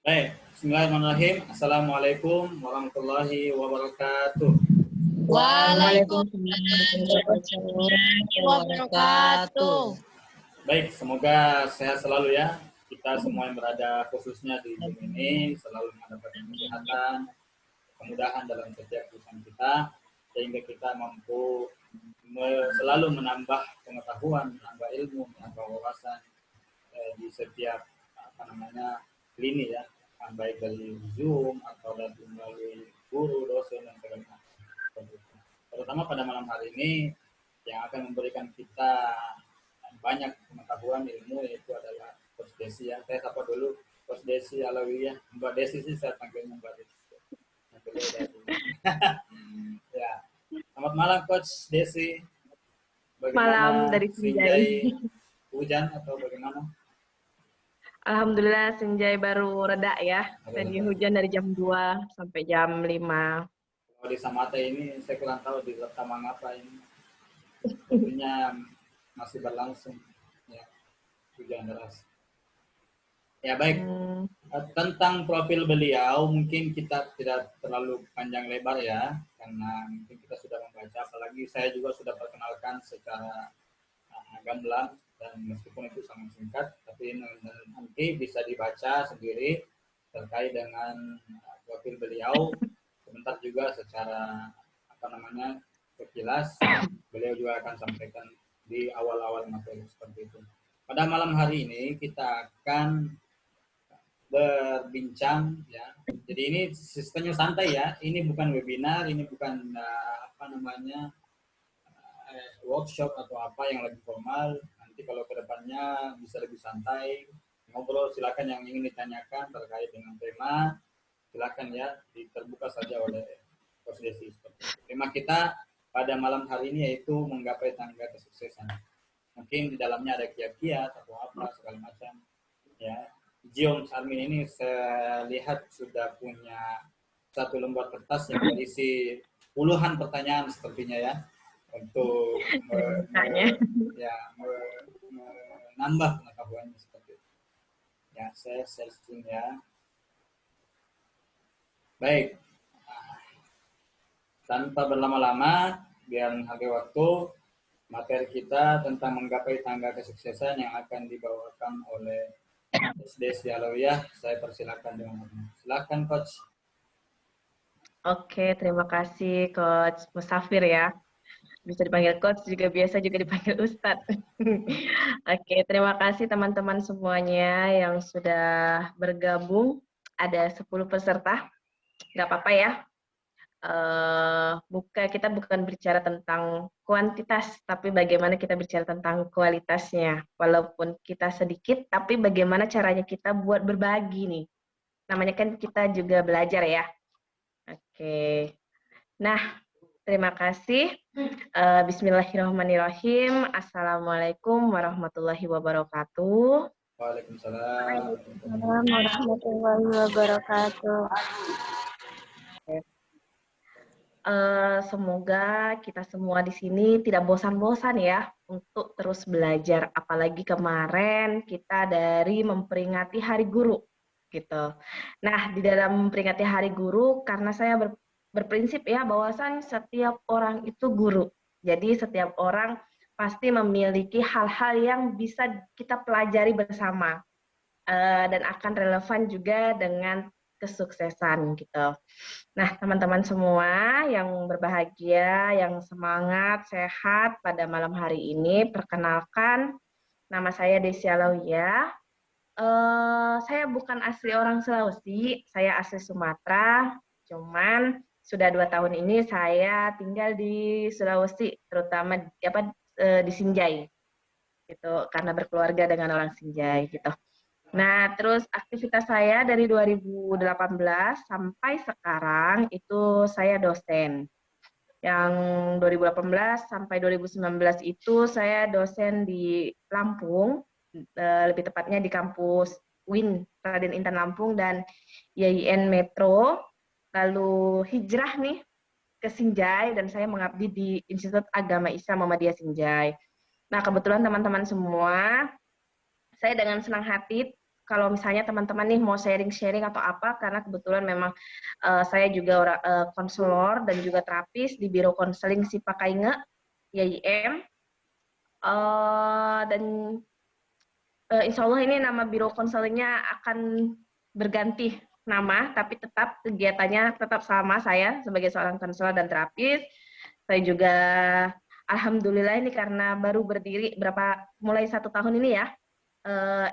Baik, bismillahirrahmanirrahim. Assalamualaikum warahmatullahi wabarakatuh. Waalaikumsalam warahmatullahi wabarakatuh. Baik, semoga sehat selalu ya. Kita semua yang berada khususnya di Zoom ini selalu mendapatkan kesehatan, kemudahan dalam setiap urusan kita, sehingga kita mampu selalu menambah pengetahuan, menambah ilmu, menambah wawasan di setiap lini ya, baik dari Zoom atau dari melalui guru, dosen dan segala macam. Terutama pada malam hari ini yang akan memberikan kita banyak pengetahuan ilmu yaitu adalah Coach Desi ya. Saya sapa dulu Coach Desi Alawiyah. Mbak Desi sih saya panggilnya Mbak Desi. Ya. Selamat malam Coach Desi. Bagaimana Malam dari Sinjai? Hujan atau bagaimana? Alhamdulillah Sinjai baru reda ya. Tadi hujan dari jam 2 sampai jam 5. Kalau di Samate ini saya kurang tahu di Tamang apa ini. Sepertinya masih berlangsung ya, hujan deras. Ya baik, tentang profil beliau mungkin kita tidak terlalu panjang lebar ya, karena mungkin kita sudah membaca, apalagi saya juga sudah perkenalkan secara gamblang dan meskipun itu sangat singkat, tapi nanti bisa dibaca sendiri terkait dengan profil beliau. Sebentar juga secara sekilas beliau juga akan sampaikan di awal-awal materi seperti itu. Pada malam hari ini kita akan berbincang ya. Jadi ini sistemnya santai ya. Ini bukan webinar, ini bukan workshop atau apa yang lebih formal. Nanti kalau kedepannya bisa lebih santai, ngobrol silakan yang ingin ditanyakan terkait dengan tema, silakan ya, terbuka saja oleh Coach Desi. Tema kita pada malam hari ini yaitu menggapai tangga kesuksesan. Mungkin di dalamnya ada kiat-kiat atau apa segala macam ya. Jiom Sarmin ini saya lihat sudah punya satu lembar kertas yang berisi puluhan pertanyaan sepertinya ya, untuk menambah pengetahuannya seperti itu. Ya, saya searching ya. Baik, tanpa berlama-lama, biar menghargai waktu, materi kita tentang menggapai tangga kesuksesan yang akan dibawakan oleh Desi Alawiyah. Saya persilakan dengan silakan Coach. Oke, terima kasih Coach Musafir ya. Bisa dipanggil Coach, juga biasa juga dipanggil Ustadz. Oke, terima kasih teman-teman semuanya yang sudah bergabung. Ada 10 peserta, nggak apa-apa ya. Kita bukan bicara tentang kuantitas, tapi bagaimana kita bicara tentang kualitasnya. Walaupun kita sedikit, tapi bagaimana caranya kita buat berbagi nih. Namanya kan kita juga belajar ya. Oke. Nah, terima kasih. Bismillahirrahmanirrahim. Assalamualaikum warahmatullahi wabarakatuh. Waalaikumsalam warahmatullahi wabarakatuh. Semoga kita semua di sini tidak bosan-bosan ya untuk terus belajar. Apalagi kemarin kita dari memperingati Hari Guru gitu. Nah, di dalam memperingati Hari Guru, karena saya berprinsip ya bahwasan setiap orang itu guru. Jadi setiap orang pasti memiliki hal-hal yang bisa kita pelajari bersama dan akan relevan juga dengan kesuksesan gitu. Nah, teman-teman semua yang berbahagia, yang semangat, sehat pada malam hari ini, perkenalkan, nama saya Desi Alawiyah. Saya bukan asli orang Sulawesi, saya asli Sumatera, cuman sudah 2 tahun ini saya tinggal di Sulawesi, terutama di Sinjai, gitu, karena berkeluarga dengan orang Sinjai, gitu. Nah, terus aktivitas saya dari 2018 sampai sekarang itu saya dosen. Yang 2018 sampai 2019 itu saya dosen di Lampung, lebih tepatnya di kampus UIN Raden Intan Lampung dan YIN Metro. Lalu hijrah nih ke Sinjai dan saya mengabdi di Institut Agama Islam Muhammadiyah Sinjai. Nah, kebetulan teman-teman semua, saya dengan senang hati kalau misalnya teman-teman nih mau sharing-sharing atau apa, karena kebetulan memang saya juga orang konselor dan juga terapis di Biro Konseling Sipa Kainge, YIM. Dan insya Allah ini nama Biro Konselingnya akan berganti nama, tapi tetap kegiatannya tetap sama saya sebagai seorang konselor dan terapis. Saya juga alhamdulillah ini karena baru berdiri mulai 1 tahun ini ya,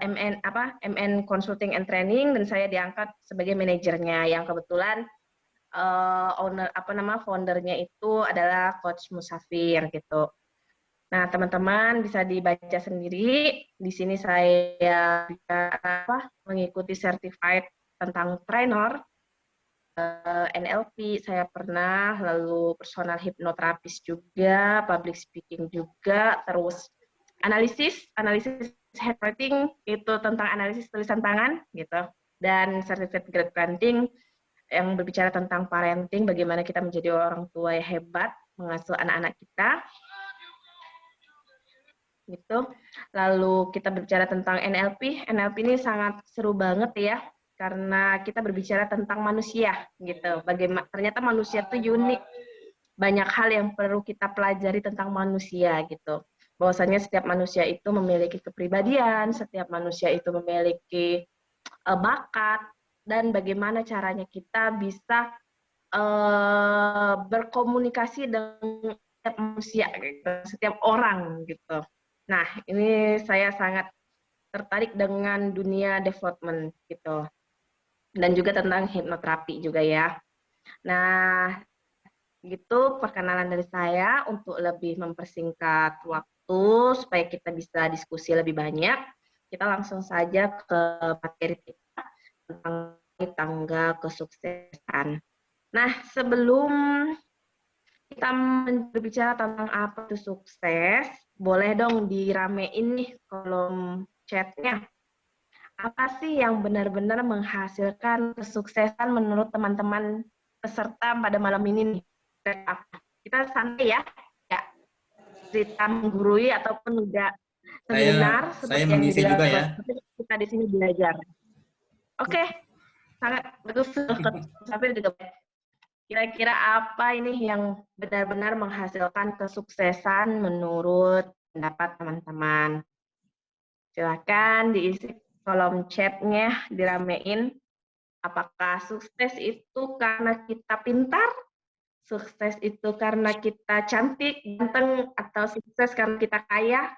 MN Consulting and Training, dan saya diangkat sebagai manajernya yang kebetulan foundernya itu adalah Coach Musafir gitu. Nah, teman-teman bisa dibaca sendiri. Di sini saya mengikuti certified tentang trainer, NLP saya pernah, lalu personal hipnoterapis juga, public speaking juga, terus analisis handwriting itu tentang analisis tulisan tangan gitu, dan certificate grade parenting yang berbicara tentang parenting, bagaimana kita menjadi orang tua yang hebat mengasuh anak-anak kita gitu. Lalu kita berbicara tentang NLP ini sangat seru banget ya, karena kita berbicara tentang manusia gitu. Bagaimana ternyata manusia itu unik. Banyak hal yang perlu kita pelajari tentang manusia gitu. Bahwasanya setiap manusia itu memiliki kepribadian, setiap manusia itu memiliki bakat, dan bagaimana caranya kita bisa berkomunikasi dengan setiap manusia gitu, setiap orang gitu. Nah, ini saya sangat tertarik dengan dunia development gitu. Dan juga tentang hipnoterapi juga ya. Nah, gitu perkenalan dari saya untuk lebih mempersingkat waktu supaya kita bisa diskusi lebih banyak. Kita langsung saja ke materi kita tentang tangga kesuksesan. Nah, sebelum kita berbicara tentang apa itu sukses, boleh dong diramein nih kolom chatnya. Apa sih yang benar-benar menghasilkan kesuksesan menurut teman-teman peserta pada malam ini nih? Kita santai ya, nggak cerita menggurui ataupun enggak seminar Saya seperti yang mengisi juga ya. kita di sini belajar. Oke, sangat bagus. Sampai juga. Kira-kira apa ini yang benar-benar menghasilkan kesuksesan menurut pendapat teman-teman? Silakan diisi kolom chatnya, diramein. Apakah sukses itu karena kita pintar? Sukses itu karena kita cantik, ganteng, atau sukses karena kita kaya?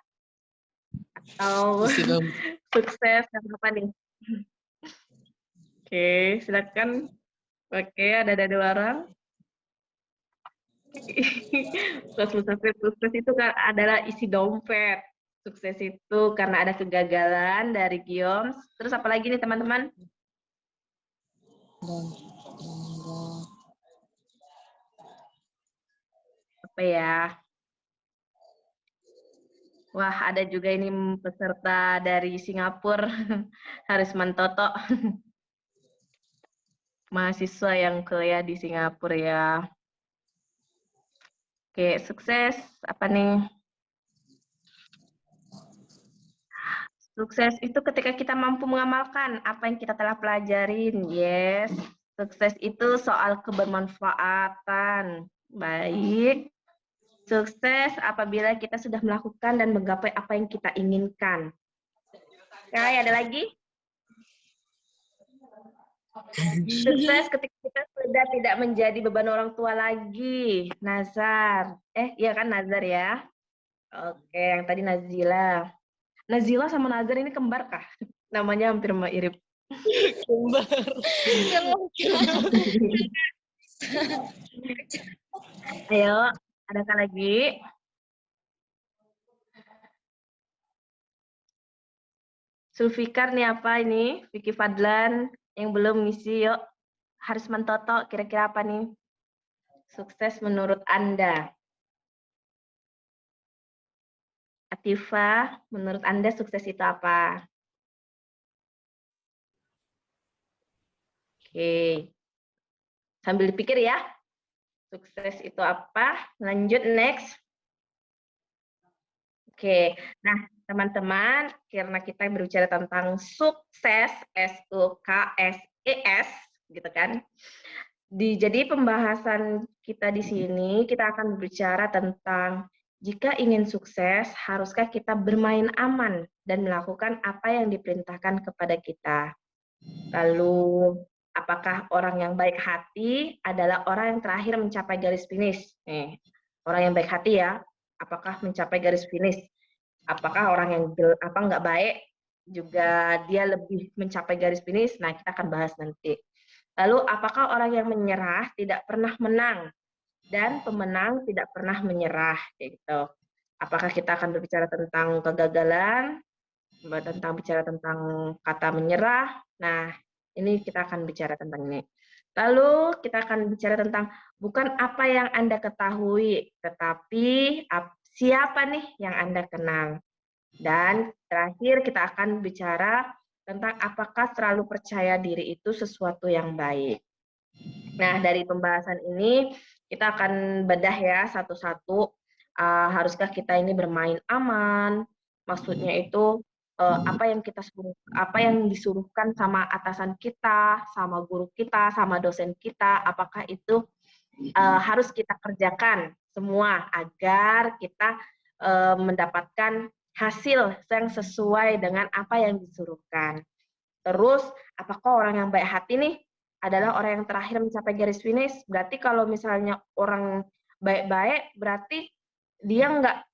Atau sukses karena apa nih? Oke, silakan. Oke, ada 2 orang. Sukses itu kan adalah isi dompet. Sukses itu karena ada kegagalan dari Gions. Terus apa lagi nih teman-teman? Apa ya? Wah, ada juga ini peserta dari Singapura, Harisman Toto. Mahasiswa yang kuliah di Singapura ya. Oke, sukses apa nih? Sukses itu ketika kita mampu mengamalkan apa yang kita telah pelajarin. Yes. Sukses itu soal kebermanfaatan. Baik. Sukses apabila kita sudah melakukan dan menggapai apa yang kita inginkan. Oke, ada lagi? Sukses ketika kita sudah tidak menjadi beban orang tua lagi. Nazar. Iya kan Nazar ya? Oke, yang tadi Nazila. Nazila sama Nazar ini kembar kah? Namanya hampir mirip. Kembar. Ayo, adakah lagi? Sulfikar nih apa ini? Vicky Fadlan yang belum ngisi, yuk. Harisman Toto, kira-kira apa nih? Sukses menurut Anda. Atifa, menurut Anda sukses itu apa? Oke. Sambil dipikir ya. Sukses itu apa? Lanjut, next. Oke. Nah, teman-teman, karena kita berbicara tentang sukses, S-U-K-S-E-S, gitu kan. Jadi pembahasan kita di sini, kita akan berbicara tentang jika ingin sukses, haruskah kita bermain aman dan melakukan apa yang diperintahkan kepada kita. Lalu, apakah orang yang baik hati adalah orang yang terakhir mencapai garis finish? Nih, orang yang baik hati ya, apakah mencapai garis finish? Apakah orang yang nggak baik juga dia lebih mencapai garis finish? Nah, kita akan bahas nanti. Lalu, apakah orang yang menyerah tidak pernah menang dan pemenang tidak pernah menyerah? Gitu. Apakah kita akan berbicara tentang kegagalan, bicara tentang kata menyerah? Nah, ini kita akan bicara tentang ini. Lalu kita akan bicara tentang bukan apa yang Anda ketahui, tetapi siapa nih yang Anda kenal. Dan terakhir kita akan bicara tentang apakah selalu percaya diri itu sesuatu yang baik. Nah, dari pembahasan ini kita akan bedah ya satu-satu. Haruskah kita ini bermain aman? Maksudnya itu apa yang disuruhkan sama atasan kita, sama guru kita, sama dosen kita, apakah itu harus kita kerjakan semua agar kita mendapatkan hasil yang sesuai dengan apa yang disuruhkan. Terus, apakah orang yang baik hati nih adalah orang yang terakhir mencapai garis finish? Berarti kalau misalnya orang baik-baik, berarti dia nggak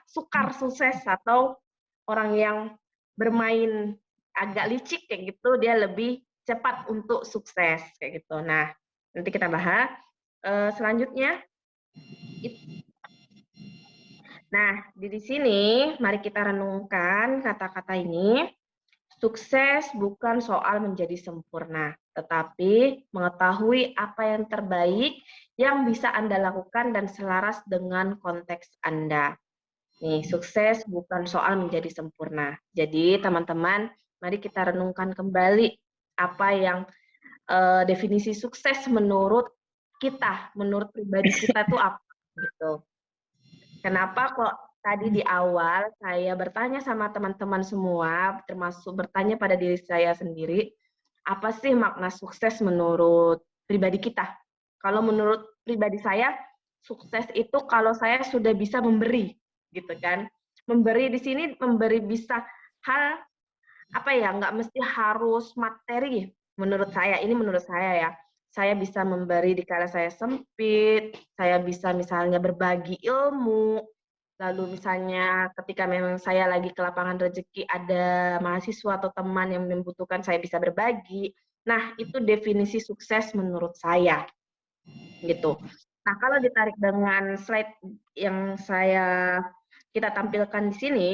sukar sukses, atau orang yang bermain agak licik kayak gitu, dia lebih cepat untuk sukses kayak gitu. Nah, nanti kita bahas. Selanjutnya, nah di sini mari kita renungkan kata-kata ini. Sukses bukan soal menjadi sempurna, tetapi mengetahui apa yang terbaik yang bisa Anda lakukan dan selaras dengan konteks Anda. Nih, sukses bukan soal menjadi sempurna. Jadi, teman-teman, mari kita renungkan kembali apa yang definisi sukses menurut kita, menurut pribadi kita itu apa gitu. Kenapa kok tadi di awal saya bertanya sama teman-teman semua, termasuk bertanya pada diri saya sendiri, apa sih makna sukses menurut pribadi kita? Kalau menurut pribadi saya, sukses itu kalau saya sudah bisa memberi, gitu kan. Memberi di sini, memberi bisa hal, apa ya, nggak mesti harus materi, menurut saya, ini menurut saya ya. Saya bisa memberi di kala saya sempit, saya bisa misalnya berbagi ilmu, lalu misalnya ketika memang saya lagi ke lapangan rezeki ada mahasiswa atau teman yang membutuhkan, saya bisa berbagi. Nah, itu definisi sukses menurut saya. Gitu. Nah, kalau ditarik dengan slide yang kita tampilkan di sini,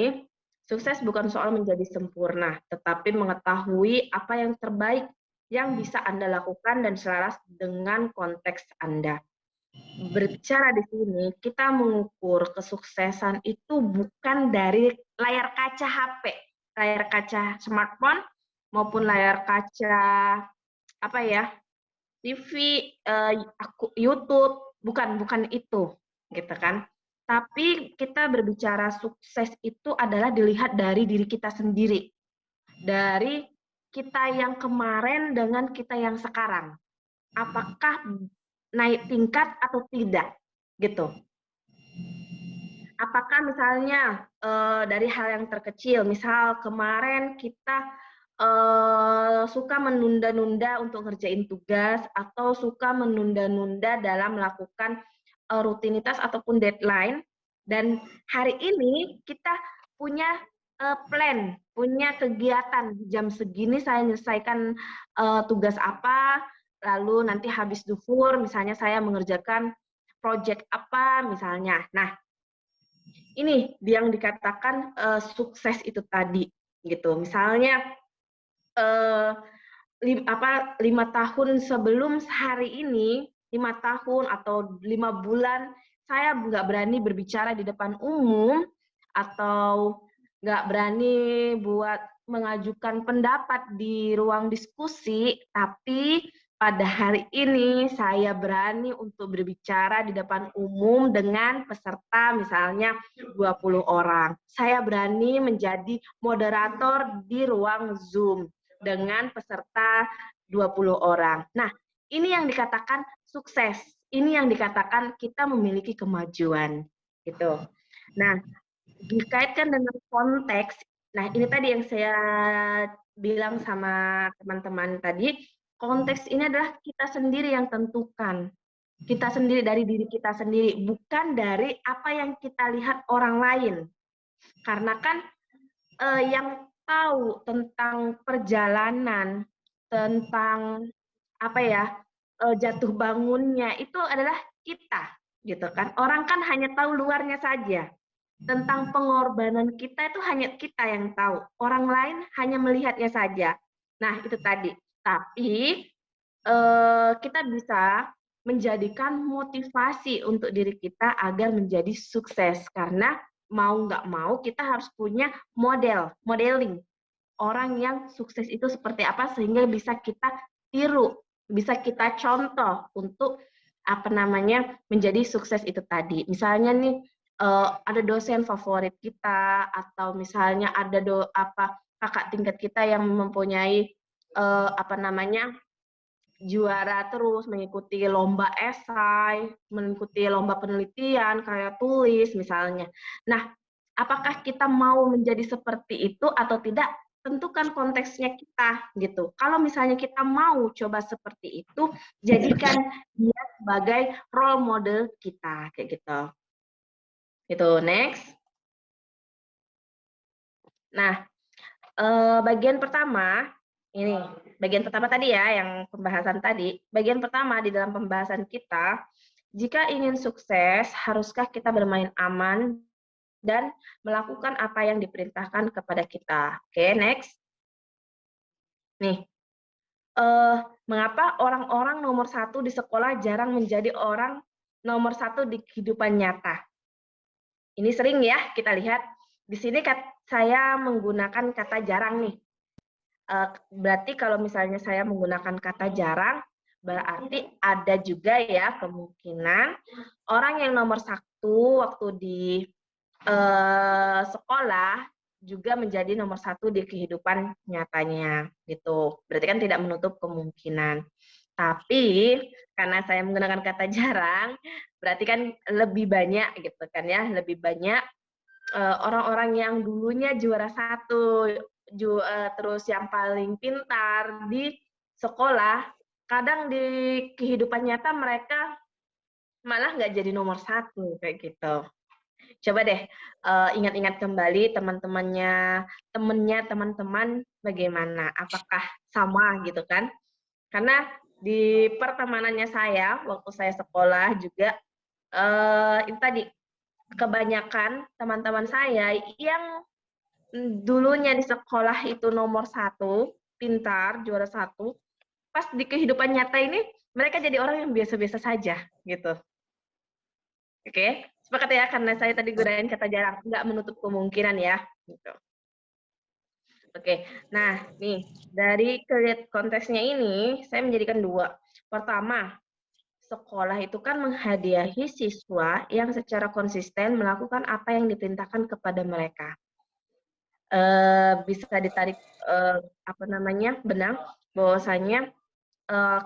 sukses bukan soal menjadi sempurna, tetapi mengetahui apa yang terbaik yang bisa Anda lakukan dan selaras dengan konteks Anda. Berbicara di sini, kita mengukur kesuksesan itu bukan dari layar kaca HP, layar kaca smartphone, maupun layar kaca TV, YouTube, bukan itu, gitu kan. Tapi kita berbicara sukses itu adalah dilihat dari diri kita sendiri, dari kita yang kemarin dengan kita yang sekarang. Apakah naik tingkat atau tidak, gitu. Apakah misalnya dari hal yang terkecil, misal kemarin kita suka menunda-nunda untuk ngerjain tugas, atau suka menunda-nunda dalam melakukan rutinitas ataupun deadline, dan hari ini kita punya plan, punya kegiatan, jam segini saya menyelesaikan tugas apa, lalu nanti habis duhur misalnya saya mengerjakan project apa misalnya. Nah, ini yang dikatakan sukses itu tadi, gitu. Misalnya 5 tahun sebelum hari ini, 5 tahun atau 5 bulan, saya nggak berani berbicara di depan umum, atau nggak berani buat mengajukan pendapat di ruang diskusi, tapi pada hari ini saya berani untuk berbicara di depan umum dengan peserta misalnya 20 orang. Saya berani menjadi moderator di ruang Zoom dengan peserta 20 orang. Nah, ini yang dikatakan sukses. Ini yang dikatakan kita memiliki kemajuan gitu. Nah, dikaitkan dengan konteks. Nah, ini tadi yang saya bilang sama teman-teman tadi, konteks ini adalah kita sendiri yang tentukan. Kita sendiri dari diri kita sendiri, bukan dari apa yang kita lihat orang lain. Karena kan yang tahu tentang perjalanan, tentang apa ya, jatuh bangunnya itu adalah kita, gitu kan. Orang kan hanya tahu luarnya saja. Tentang pengorbanan kita itu hanya kita yang tahu. Orang lain hanya melihatnya saja. Nah, itu tadi. Tapi kita bisa menjadikan motivasi untuk diri kita agar menjadi sukses. Karena mau nggak mau kita harus punya modeling. Orang yang sukses itu seperti apa sehingga bisa kita tiru, bisa kita contoh untuk menjadi sukses itu tadi. Misalnya nih, ada dosen favorit kita atau misalnya ada kakak tingkat kita yang mempunyai juara terus mengikuti lomba esai, mengikuti lomba penelitian, karya tulis misalnya. Nah, apakah kita mau menjadi seperti itu atau tidak? Tentukan konteksnya kita gitu. Kalau misalnya kita mau coba seperti itu, jadikan dia sebagai role model kita kayak gitu. Itu next. Nah, bagian pertama ini bagian pertama tadi ya yang pembahasan tadi. Bagian pertama di dalam pembahasan kita, jika ingin sukses, haruskah kita bermain aman dan melakukan apa yang diperintahkan kepada kita. Oke, next. Nih, mengapa orang-orang nomor 1 di sekolah jarang menjadi orang nomor 1 di kehidupan nyata? Ini sering ya kita lihat. Di sini saya menggunakan kata jarang nih. Berarti kalau misalnya saya menggunakan kata jarang, berarti ada juga ya kemungkinan orang yang nomor 1 waktu di sekolah juga menjadi nomor 1 di kehidupan nyatanya gitu. Berarti kan tidak menutup kemungkinan. Tapi karena saya menggunakan kata jarang, berarti kan lebih banyak gitu kan ya, lebih banyak orang-orang yang dulunya juara 1, terus yang paling pintar di sekolah, kadang di kehidupan nyata mereka malah nggak jadi nomor 1 kayak gitu. Coba deh ingat-ingat kembali teman-temannya, teman-teman bagaimana? Apakah sama gitu kan? Karena di pertemanannya saya waktu saya sekolah juga itu tadi kebanyakan teman-teman saya yang dulunya di sekolah itu nomor 1, pintar, juara 1, pas di kehidupan nyata ini mereka jadi orang yang biasa-biasa saja gitu. Oke, sepakat ya karena saya tadi gunain kata jarang, nggak menutup kemungkinan ya. Gitu. Oke, nah nih dari konteksnya ini saya menjadikan 2. Pertama, sekolah itu kan menghadiahi siswa yang secara konsisten melakukan apa yang diperintahkan kepada mereka. Bisa ditarik benang bahwasanya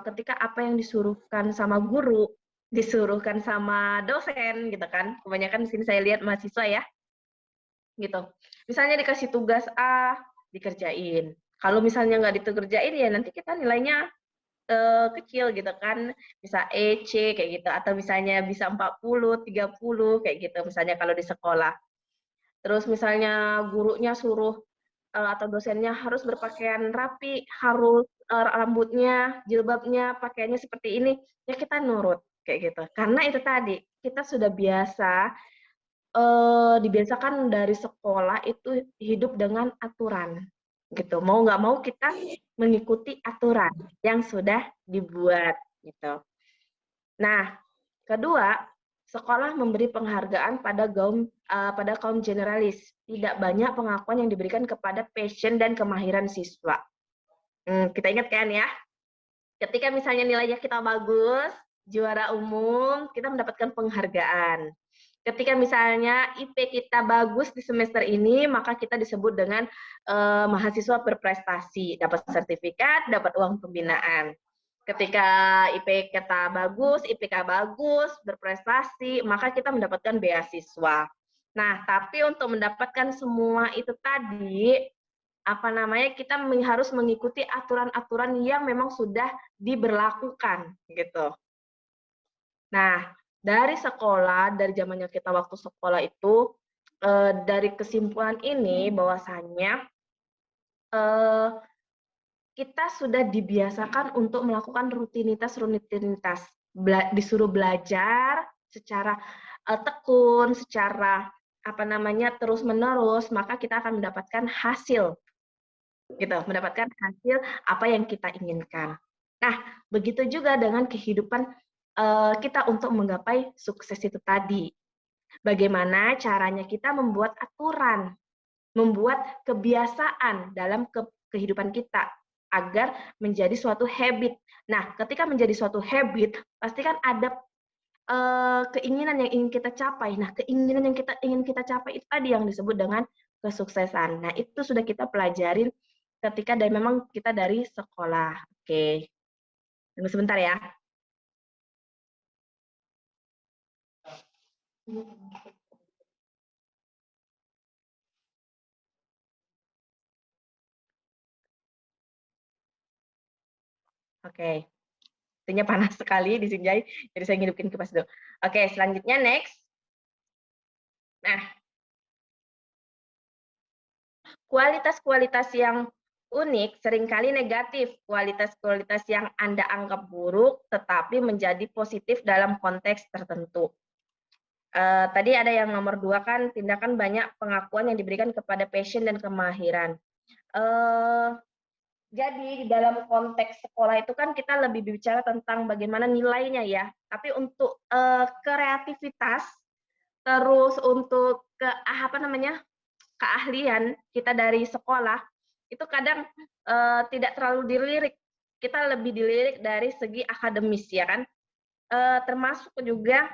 ketika apa yang disuruhkan sama guru, disuruhkan sama dosen gitu kan. Kebanyakan di sini saya lihat mahasiswa ya. Gitu. Misalnya dikasih tugas A, dikerjain. Kalau misalnya nggak dikerjain ya nanti kita nilainya kecil gitu kan, bisa E, C kayak gitu, atau misalnya bisa 40, 30 kayak gitu misalnya kalau di sekolah. Terus misalnya gurunya suruh atau dosennya harus berpakaian rapi, harus rambutnya, jilbabnya, pakaiannya seperti ini, ya kita nurut kayak gitu. Karena itu tadi, kita sudah biasa dibiasakan dari sekolah itu hidup dengan aturan gitu. Mau nggak mau kita mengikuti aturan yang sudah dibuat gitu. Nah, kedua, sekolah memberi penghargaan pada kaum generalis. Tidak banyak pengakuan yang diberikan kepada passion dan kemahiran siswa. Kita ingat kan ya? Ketika misalnya nilainya kita bagus, juara umum, kita mendapatkan penghargaan. Ketika misalnya IP kita bagus di semester ini, maka kita disebut dengan mahasiswa berprestasi, dapat sertifikat, dapat uang pembinaan. Ketika IP kita bagus, IPK bagus, berprestasi, maka kita mendapatkan beasiswa. Nah, tapi untuk mendapatkan semua itu tadi, kita harus mengikuti aturan-aturan yang memang sudah diberlakukan gitu. Nah, dari sekolah, dari zamannya kita waktu sekolah itu, dari kesimpulan ini bahwasannya kita sudah dibiasakan untuk melakukan rutinitas, disuruh belajar secara tekun, secara terus-menerus, maka kita akan mendapatkan hasil, gitu, mendapatkan hasil apa yang kita inginkan. Nah, begitu juga dengan kehidupan kita untuk menggapai sukses itu tadi. Bagaimana caranya kita membuat aturan, membuat kebiasaan dalam kehidupan kita agar menjadi suatu habit. Nah, ketika menjadi suatu habit, pasti kan ada keinginan yang ingin kita capai. Nah, keinginan yang ingin kita capai itu tadi yang disebut dengan kesuksesan. Nah, itu sudah kita pelajarin ketika memang kita dari sekolah. Oke, tunggu sebentar ya. Oke, artinya panas sekali di sini, jadi saya ngidupin kipas dulu. Oke, selanjutnya next. Nah, kualitas-kualitas yang unik seringkali negatif. Kualitas-kualitas yang Anda anggap buruk tetapi menjadi positif dalam konteks tertentu. Tadi ada yang nomor 2 kan, tindakan banyak pengakuan yang diberikan kepada passion dan kemahiran. Jadi di dalam konteks sekolah itu kan kita lebih bicara tentang bagaimana nilainya ya. Tapi untuk kreativitas, terus untuk keahlian kita dari sekolah itu kadang tidak terlalu dilirik. Kita lebih dilirik dari segi akademis ya kan. Termasuk juga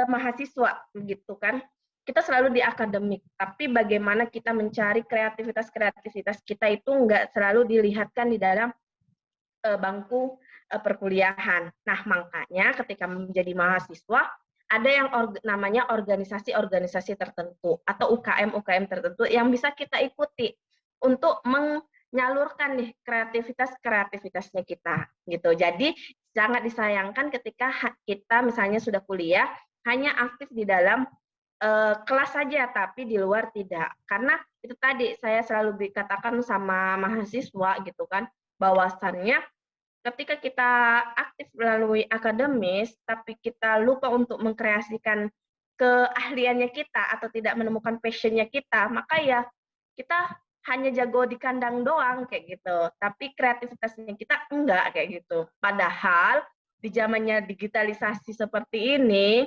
mahasiswa gitu kan. Kita selalu di akademik, tapi bagaimana kita mencari kreativitas kita itu nggak selalu dilihatkan di dalam bangku perkuliahan. Nah, makanya ketika menjadi mahasiswa, ada yang namanya organisasi-organisasi tertentu atau UKM-UKM tertentu yang bisa kita ikuti untuk menyalurkan nih kreativitasnya kita gitu. Jadi sangat disayangkan ketika kita misalnya sudah kuliah hanya aktif di dalam kelas saja tapi di luar tidak. Karena itu tadi saya selalu dikatakan sama mahasiswa gitu kan, bahwasannya ketika kita aktif melalui akademis tapi kita lupa untuk mengkreasikan keahliannya kita atau tidak menemukan passionnya kita, maka ya kita hanya jago di kandang doang kayak gitu. Tapi kreativitasnya kita enggak kayak gitu. Padahal di zamannya digitalisasi seperti ini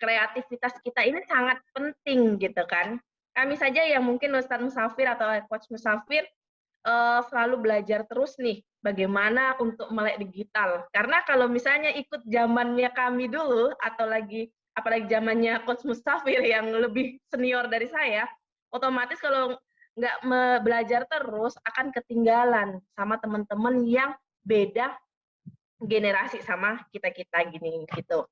kreativitas kita ini sangat penting gitu kan. Kami saja yang mungkin Ustadz Musafir atau Coach Musafir selalu belajar terus nih bagaimana untuk melek digital. Karena kalau misalnya ikut zamannya kami dulu atau apalagi zamannya Coach Musafir yang lebih senior dari saya, otomatis kalau nggak belajar terus akan ketinggalan sama teman-teman yang beda generasi sama kita-kita gini gitu.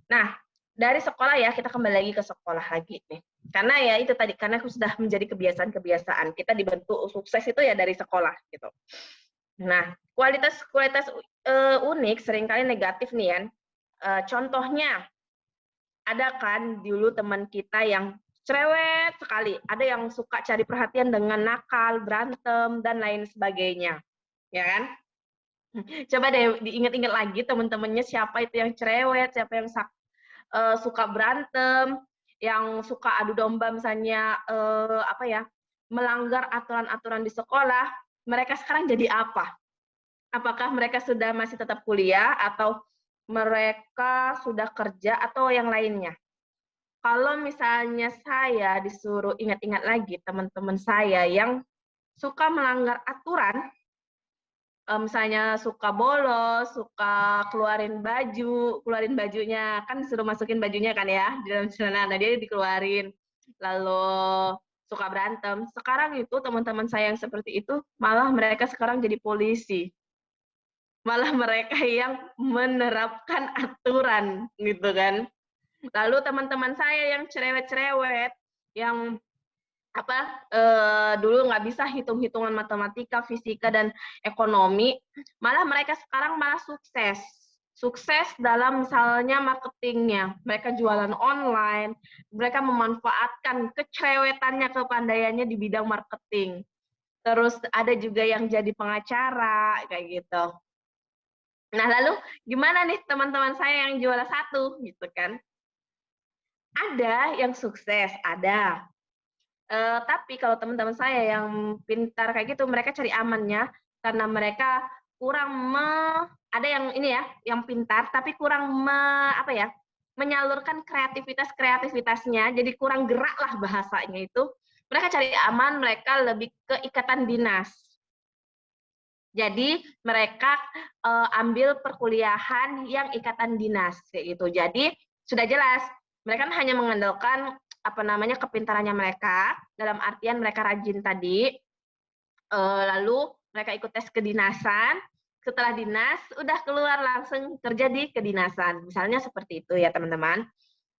Nah, dari sekolah ya, kita kembali lagi ke sekolah lagi nih. Karena ya itu tadi, karena sudah menjadi kebiasaan-kebiasaan. Kita dibentuk sukses itu ya dari sekolah gitu. Nah, kualitas unik seringkali negatif nih ya. Contohnya, ada kan dulu teman kita yang cerewet sekali. Ada yang suka cari perhatian dengan nakal, berantem, dan lain sebagainya. Ya kan? Coba deh diingat-ingat lagi teman-temannya siapa itu yang cerewet, siapa yang suka berantem, yang suka adu domba misalnya melanggar aturan-aturan di sekolah, mereka sekarang jadi apa? Apakah mereka sudah masih tetap kuliah atau mereka sudah kerja atau yang lainnya? Kalau misalnya saya disuruh ingat-ingat lagi teman-teman saya yang suka melanggar aturan, misalnya suka bolos, suka keluarin bajunya, kan disuruh masukin bajunya kan ya di dalam celana, nah dia dikeluarin, lalu suka berantem. Sekarang itu teman-teman saya yang seperti itu, malah mereka sekarang jadi polisi. Malah mereka yang menerapkan aturan, gitu kan. Lalu teman-teman saya yang cerewet-cerewet, yang dulu nggak bisa hitung-hitungan matematika, fisika, dan ekonomi, malah mereka sekarang malah sukses. Sukses dalam misalnya marketingnya. Mereka jualan online, mereka memanfaatkan kecerewetannya, kepandaiannya di bidang marketing. Terus ada juga yang jadi pengacara, kayak gitu. Nah, lalu gimana nih teman-teman saya yang juara 1, gitu kan? Ada yang sukses, ada. Tapi kalau teman-teman saya yang pintar kayak gitu, mereka cari amannya karena mereka kurang ada yang ini ya, yang pintar tapi kurang menyalurkan kreativitasnya, jadi kurang gerak lah bahasanya itu. Mereka cari aman, mereka lebih ke ikatan dinas. Jadi mereka ambil perkuliahan yang ikatan dinas kayak gitu. Jadi sudah jelas, mereka hanya mengandalkan kepintarannya mereka, dalam artian mereka rajin tadi, lalu mereka ikut tes kedinasan, setelah dinas udah keluar langsung kerja di kedinasan, misalnya seperti itu ya teman-teman.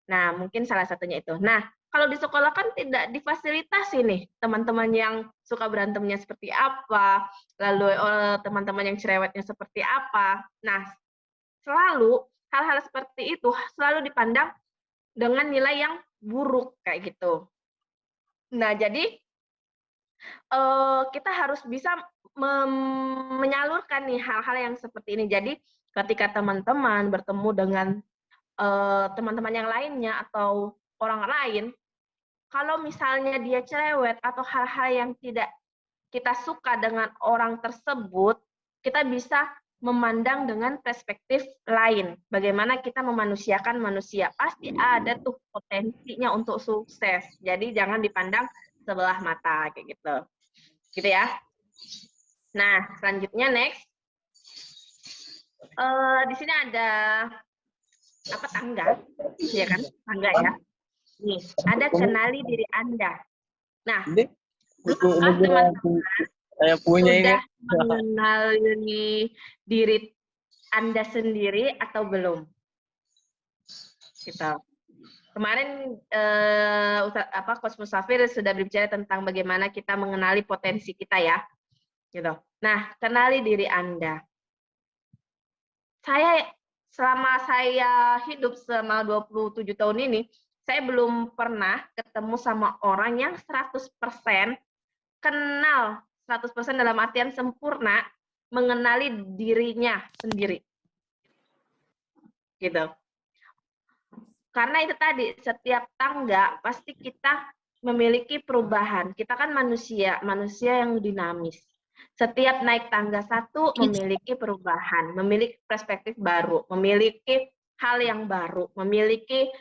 Nah mungkin salah satunya itu. Nah kalau di sekolah kan tidak difasilitasi nih teman-teman yang suka berantemnya seperti apa, lalu teman-teman yang cerewetnya seperti apa. Nah selalu hal-hal seperti itu selalu dipandang dengan nilai yang buruk kayak gitu. Nah, jadi kita harus bisa menyalurkan nih hal-hal yang seperti ini. Jadi ketika teman-teman bertemu dengan teman-teman yang lainnya atau orang lain, kalau misalnya dia cerewet atau hal-hal yang tidak kita suka dengan orang tersebut, kita bisa memandang dengan perspektif lain. Bagaimana kita memanusiakan manusia. Pasti ada tuh potensinya untuk sukses. Jadi jangan dipandang sebelah mata kayak gitu. Gitu ya. Nah, selanjutnya next. Di sini ada tangga. Ya kan? Tangga ya. Nih, ada kenali diri Anda. Nah, teman-teman saya punya sudah ini. mengenali diri Anda sendiri atau belum? Gitu. Kemarin Coach Musafir sudah berbicara tentang bagaimana kita mengenali potensi kita ya. Gitu. Nah, kenali diri Anda. Selama saya hidup selama 27 tahun ini, saya belum pernah ketemu sama orang yang 100% kenal, 100% dalam artian sempurna mengenali dirinya sendiri. Gitu. Karena itu tadi, setiap tangga pasti kita memiliki perubahan. Kita kan manusia yang dinamis. Setiap naik tangga satu memiliki perubahan, memiliki perspektif baru, memiliki hal yang baru, memiliki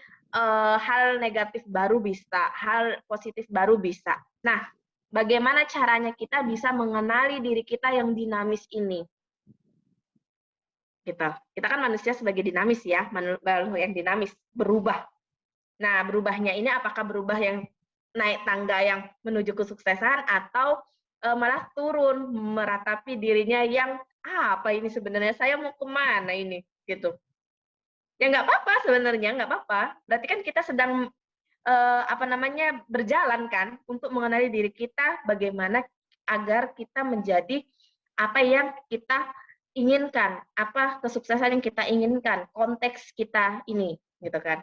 hal negatif baru bisa, hal positif baru bisa. Nah, bagaimana caranya kita bisa mengenali diri kita yang dinamis ini? Kita kan manusia sebagai dinamis ya, makhluk yang dinamis, berubah. Nah, berubahnya ini apakah berubah yang naik tangga yang menuju kesuksesan atau malah turun meratapi dirinya yang apa ini sebenarnya saya mau kemana ini gitu. Ya nggak apa-apa sebenarnya, nggak apa-apa. Berarti kan kita sedang berjalan kan untuk mengenali diri kita bagaimana agar kita menjadi apa yang kita inginkan, apa kesuksesan yang kita inginkan, konteks kita ini, gitu kan.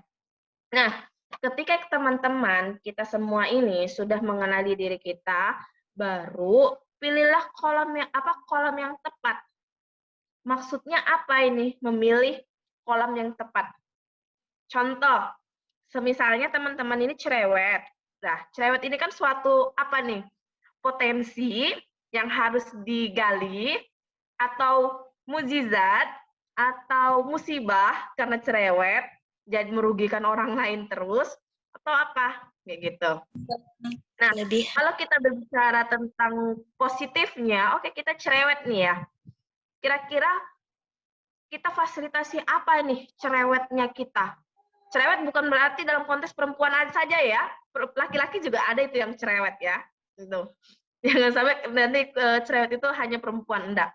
Nah, ketika teman-teman kita semua ini sudah mengenali diri kita, baru pilihlah kolom yang tepat. Maksudnya apa ini? Memilih kolom yang tepat. Contoh, semisalnya teman-teman ini cerewet. Nah, cerewet ini kan suatu potensi yang harus digali atau mukjizat atau musibah karena cerewet jadi merugikan orang lain terus atau apa kayak gitu. Nah, kalau kita berbicara tentang positifnya, oke kita cerewet nih ya. Kira-kira kita fasilitasi apa nih cerewetnya kita? Cerewet bukan berarti dalam konteks perempuan saja ya, laki-laki juga ada itu yang cerewet ya. Gitu. Jangan sampai nanti cerewet itu hanya perempuan, enggak.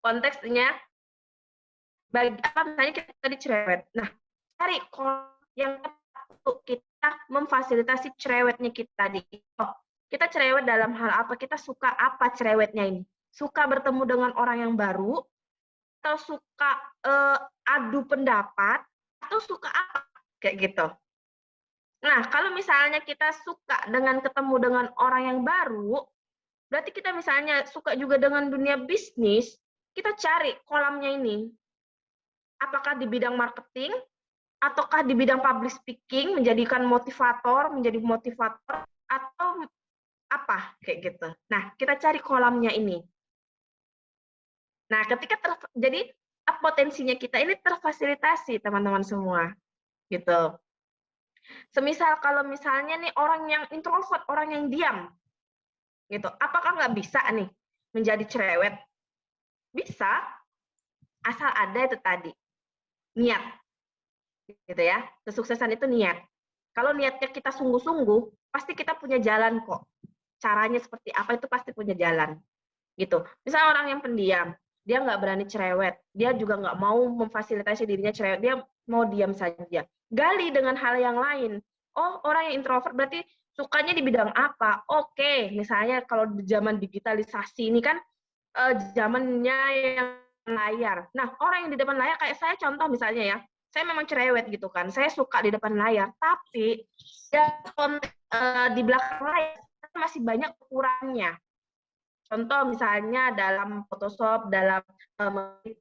Konteksnya bagi apa misalnya kita tadi cerewet. Nah, cari yang tepat untuk kita memfasilitasi cerewetnya kita tadi. Oh, kita cerewet dalam hal apa? Kita suka apa cerewetnya ini? Suka bertemu dengan orang yang baru, atau suka adu pendapat, atau suka apa? Kayak gitu. Nah, kalau misalnya kita suka dengan ketemu dengan orang yang baru, berarti kita misalnya suka juga dengan dunia bisnis, kita cari kolamnya ini. Apakah di bidang marketing, ataukah di bidang public speaking, menjadi motivator, atau apa, kayak gitu. Nah, kita cari kolamnya ini. Nah, ketika jadi potensinya kita ini terfasilitasi, teman-teman semua. Gitu. Semisal kalau misalnya nih orang yang introvert, orang yang diam, gitu. Apakah nggak bisa nih menjadi cerewet? Bisa, asal ada itu tadi, niat. Gitu ya. Kesuksesan itu niat. Kalau niatnya kita sungguh-sungguh, pasti kita punya jalan kok. Caranya seperti apa itu pasti punya jalan. Gitu. Misalnya orang yang pendiam, dia nggak berani cerewet, dia juga nggak mau memfasilitasi dirinya cerewet, dia mau diam saja. Gali dengan hal yang lain. Oh, orang yang introvert berarti sukanya di bidang apa? Oke, misalnya kalau di zaman digitalisasi ini kan zamannya yang layar. Nah, orang yang di depan layar kayak saya contoh misalnya ya, saya memang cerewet gitu kan, saya suka di depan layar, tapi di belakang layar masih banyak kekurangannya. Contoh misalnya dalam Photoshop, dalam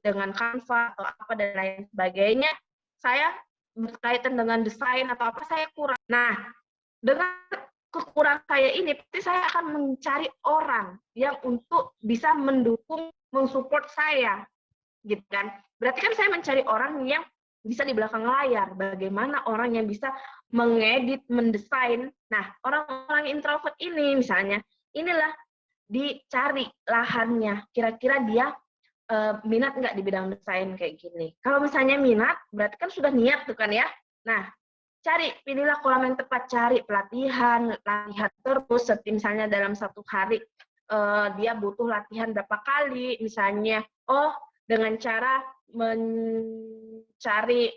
dengan Canva atau apa dan lain sebagainya, saya berkaitan dengan desain atau apa saya kurang. Nah, dengan kekurangan saya ini, pasti saya akan mencari orang yang untuk bisa mendukung, mensupport saya, gitu kan? Berarti kan saya mencari orang yang bisa di belakang layar. Bagaimana orang yang bisa mengedit, mendesain. Nah, orang-orang introvert ini misalnya, inilah dicari lahannya, kira-kira dia minat nggak di bidang desain kayak gini. Kalau misalnya minat, berarti kan sudah niat tuh kan ya. Nah, pilihlah kolam yang tepat, cari latihan terus, misalnya dalam satu hari dia butuh latihan berapa kali, misalnya, dengan cara mencari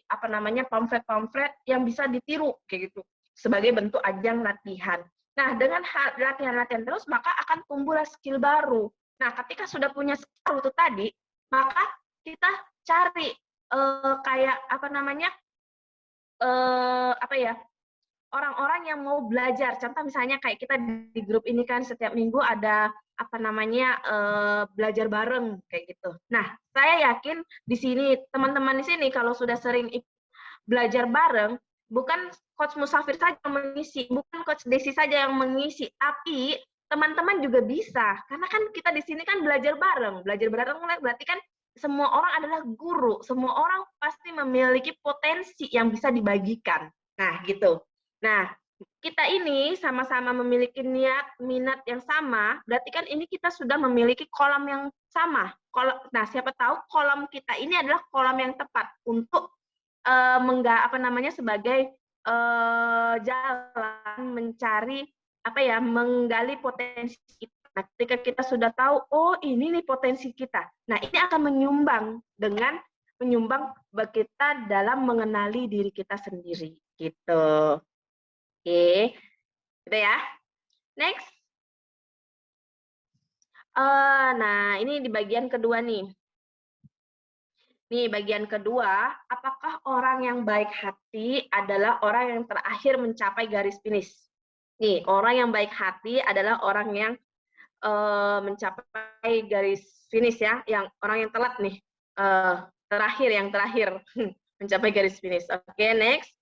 pamflet-pamflet yang bisa ditiru kayak gitu sebagai bentuk ajang latihan. Nah, dengan latihan-latihan terus, maka akan tumbuhlah skill baru. Nah, ketika sudah punya skill itu tadi, maka kita cari orang-orang yang mau belajar. Contoh misalnya kayak kita di grup ini kan setiap minggu ada belajar bareng kayak gitu. Nah, saya yakin di sini teman-teman di sini kalau sudah sering belajar bareng, bukan Coach Musafir saja yang mengisi, bukan Coach Desi saja yang mengisi, tapi teman-teman juga bisa. Karena kan kita di sini kan belajar bareng. Belajar bareng berarti kan semua orang adalah guru, semua orang pasti memiliki potensi yang bisa dibagikan. Nah, gitu. Nah, kita ini sama-sama memiliki minat yang sama, berarti kan ini kita sudah memiliki kolam yang sama. Nah, siapa tahu kolam kita ini adalah kolam yang tepat untuk sebagai jalan mencari menggali potensi kita. Nah, ketika kita sudah tahu, oh ini nih potensi kita. Nah, ini akan menyumbang bagi kita dalam mengenali diri kita sendiri, gitu. Oke, gitu ya. Next. Nah, ini di bagian kedua nih. Nih, bagian kedua, apakah orang yang baik hati adalah orang yang terakhir mencapai garis finish? Nih, orang yang baik hati adalah orang yang mencapai garis finish ya, orang yang telat nih, yang terakhir mencapai garis finish. Oke, next.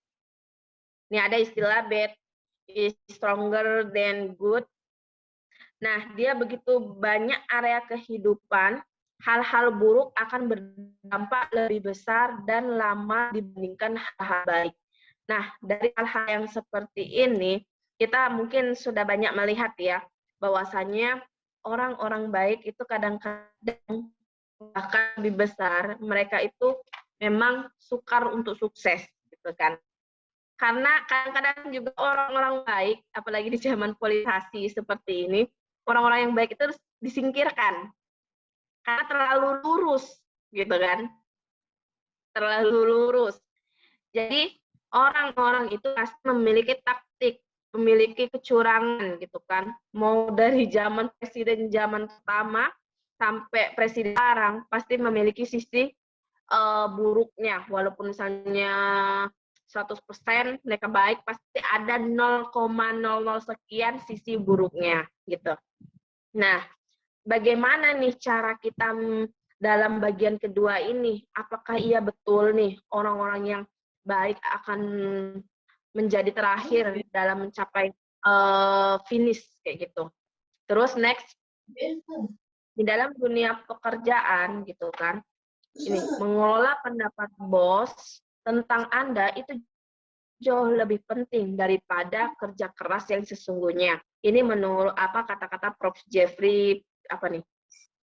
Nih ada istilah bad is stronger than good. Nah, dia begitu banyak area kehidupan, hal-hal buruk akan berdampak lebih besar dan lama dibandingkan hal-hal baik. Nah, dari hal-hal yang seperti ini, kita mungkin sudah banyak melihat ya, bahwasannya orang-orang baik itu kadang-kadang bahkan lebih besar, mereka itu memang sukar untuk sukses, gitu kan. Karena kadang-kadang juga orang-orang baik, apalagi di zaman politisasi seperti ini, orang-orang yang baik itu harus disingkirkan karena terlalu lurus, gitu kan, terlalu lurus. Jadi orang-orang itu pasti memiliki taktik, memiliki kecurangan, gitu kan. Mau dari zaman presiden zaman pertama sampai presiden sekarang pasti memiliki sisi buruknya, walaupun misalnya 100% mereka baik, pasti ada 0,00 sekian sisi buruknya, gitu. Nah, bagaimana nih cara kita dalam bagian kedua ini? Apakah iya betul nih orang-orang yang baik akan menjadi terakhir dalam mencapai finish kayak gitu? Terus next, di dalam dunia pekerjaan gitu kan, ini mengelola pendapat bos tentang Anda itu jauh lebih penting daripada kerja keras yang sesungguhnya. Ini menurut apa kata-kata Prof. Jeffrey apa nih?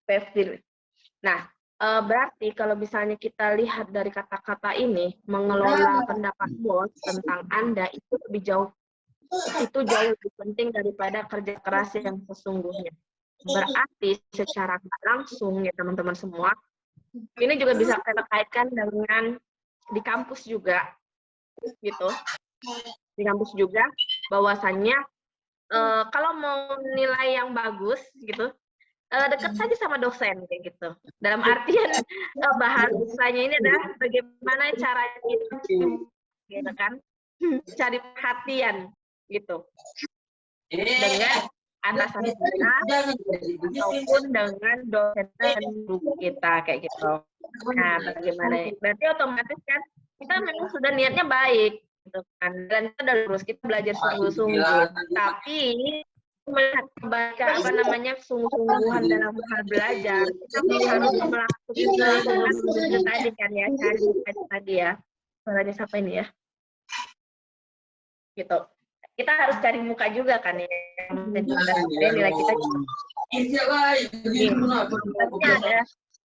Pevil. Nah, berarti kalau misalnya kita lihat dari kata-kata ini, mengelola pendapat bos tentang Anda itu jauh lebih penting daripada kerja keras yang sesungguhnya. Berarti secara langsung ya teman-teman semua, ini juga bisa kita kaitkan dengan di kampus juga, gitu. Di kampus juga, bahwasannya kalau mau nilai yang bagus, gitu, dekat saja sama dosen, kayak gitu. Dalam artian bahasanya ini adalah bagaimana cara kita, gitu kan, cari perhatian, gitu, dengan atasan kita ataupun dengan dosen dan guru kita kayak gitu. Nah, bagaimana? Berarti otomatis kan kita memang sudah niatnya baik, gitu kan, dan kita udah lurus, kita belajar sungguh-sungguh. Tapi melihat kebaikan apa namanya sungguh-sungguhan dalam hal belajar, kita harus melakukan itu tadi kan ya, cari tadi ya. Suaranya siapa ini ya? Gitu. Kita harus cari muka juga kan ya, nilai kita. Ada,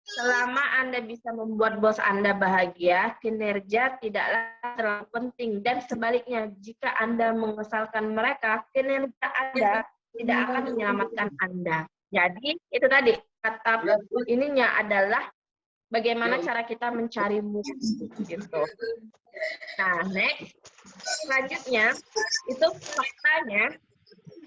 selama Anda bisa membuat bos Anda bahagia, kinerja tidaklah terlalu penting. Dan sebaliknya, jika Anda mengesalkan mereka, kinerja Anda tidak akan menyelamatkan Anda. Jadi, itu tadi, kata ininya adalah bagaimana cara kita mencari muka. Gitu. Nah, next. Selanjutnya, itu faktanya,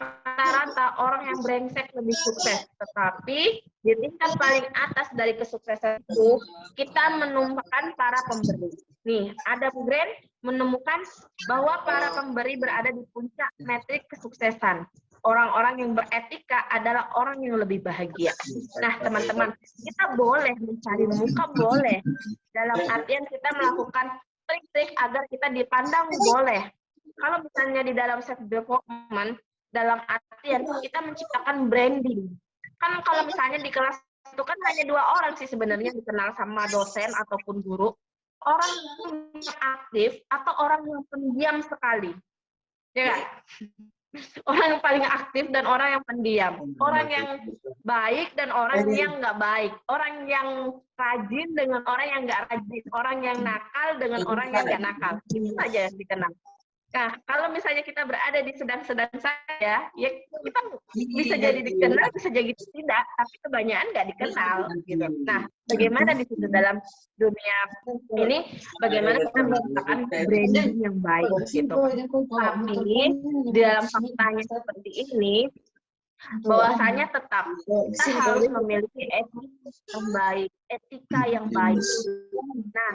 rata-rata orang yang brengsek lebih sukses. Tetapi di tingkat paling atas dari kesuksesan itu, kita menemukan para pemberi. Nih, ada brand menemukan bahwa para pemberi berada di puncak metrik kesuksesan. Orang-orang yang beretika adalah orang yang lebih bahagia. Nah, teman-teman, kita boleh mencari muka, boleh. Dalam artian kita melakukan trik-trik agar kita dipandang, boleh. Kalau misalnya di dalam self development, dalam artian kita menciptakan branding. Kan kalau misalnya di kelas itu kan hanya 2 orang sih sebenarnya dikenal sama dosen ataupun guru. Orang yang aktif atau orang yang pendiam sekali. Ya kan? Orang yang paling aktif dan orang yang pendiam. Orang yang baik dan orang yang nggak baik. Orang yang rajin dengan orang yang nggak rajin. Orang yang nakal dengan orang yang nggak nakal. Itu saja yang dikenal. Nah, kalau misalnya kita berada di sedang-sedang saja, ya kita bisa jadi dikenal, bisa jadi tidak, tapi kebanyakan nggak dikenal. Gitu. Nah, bagaimana di situ dalam dunia ini, bagaimana kita menciptakan branding yang baik, gitu. Tapi di dalam faktanya seperti ini, bahwasanya tetap kita harus memiliki etika yang baik. Nah,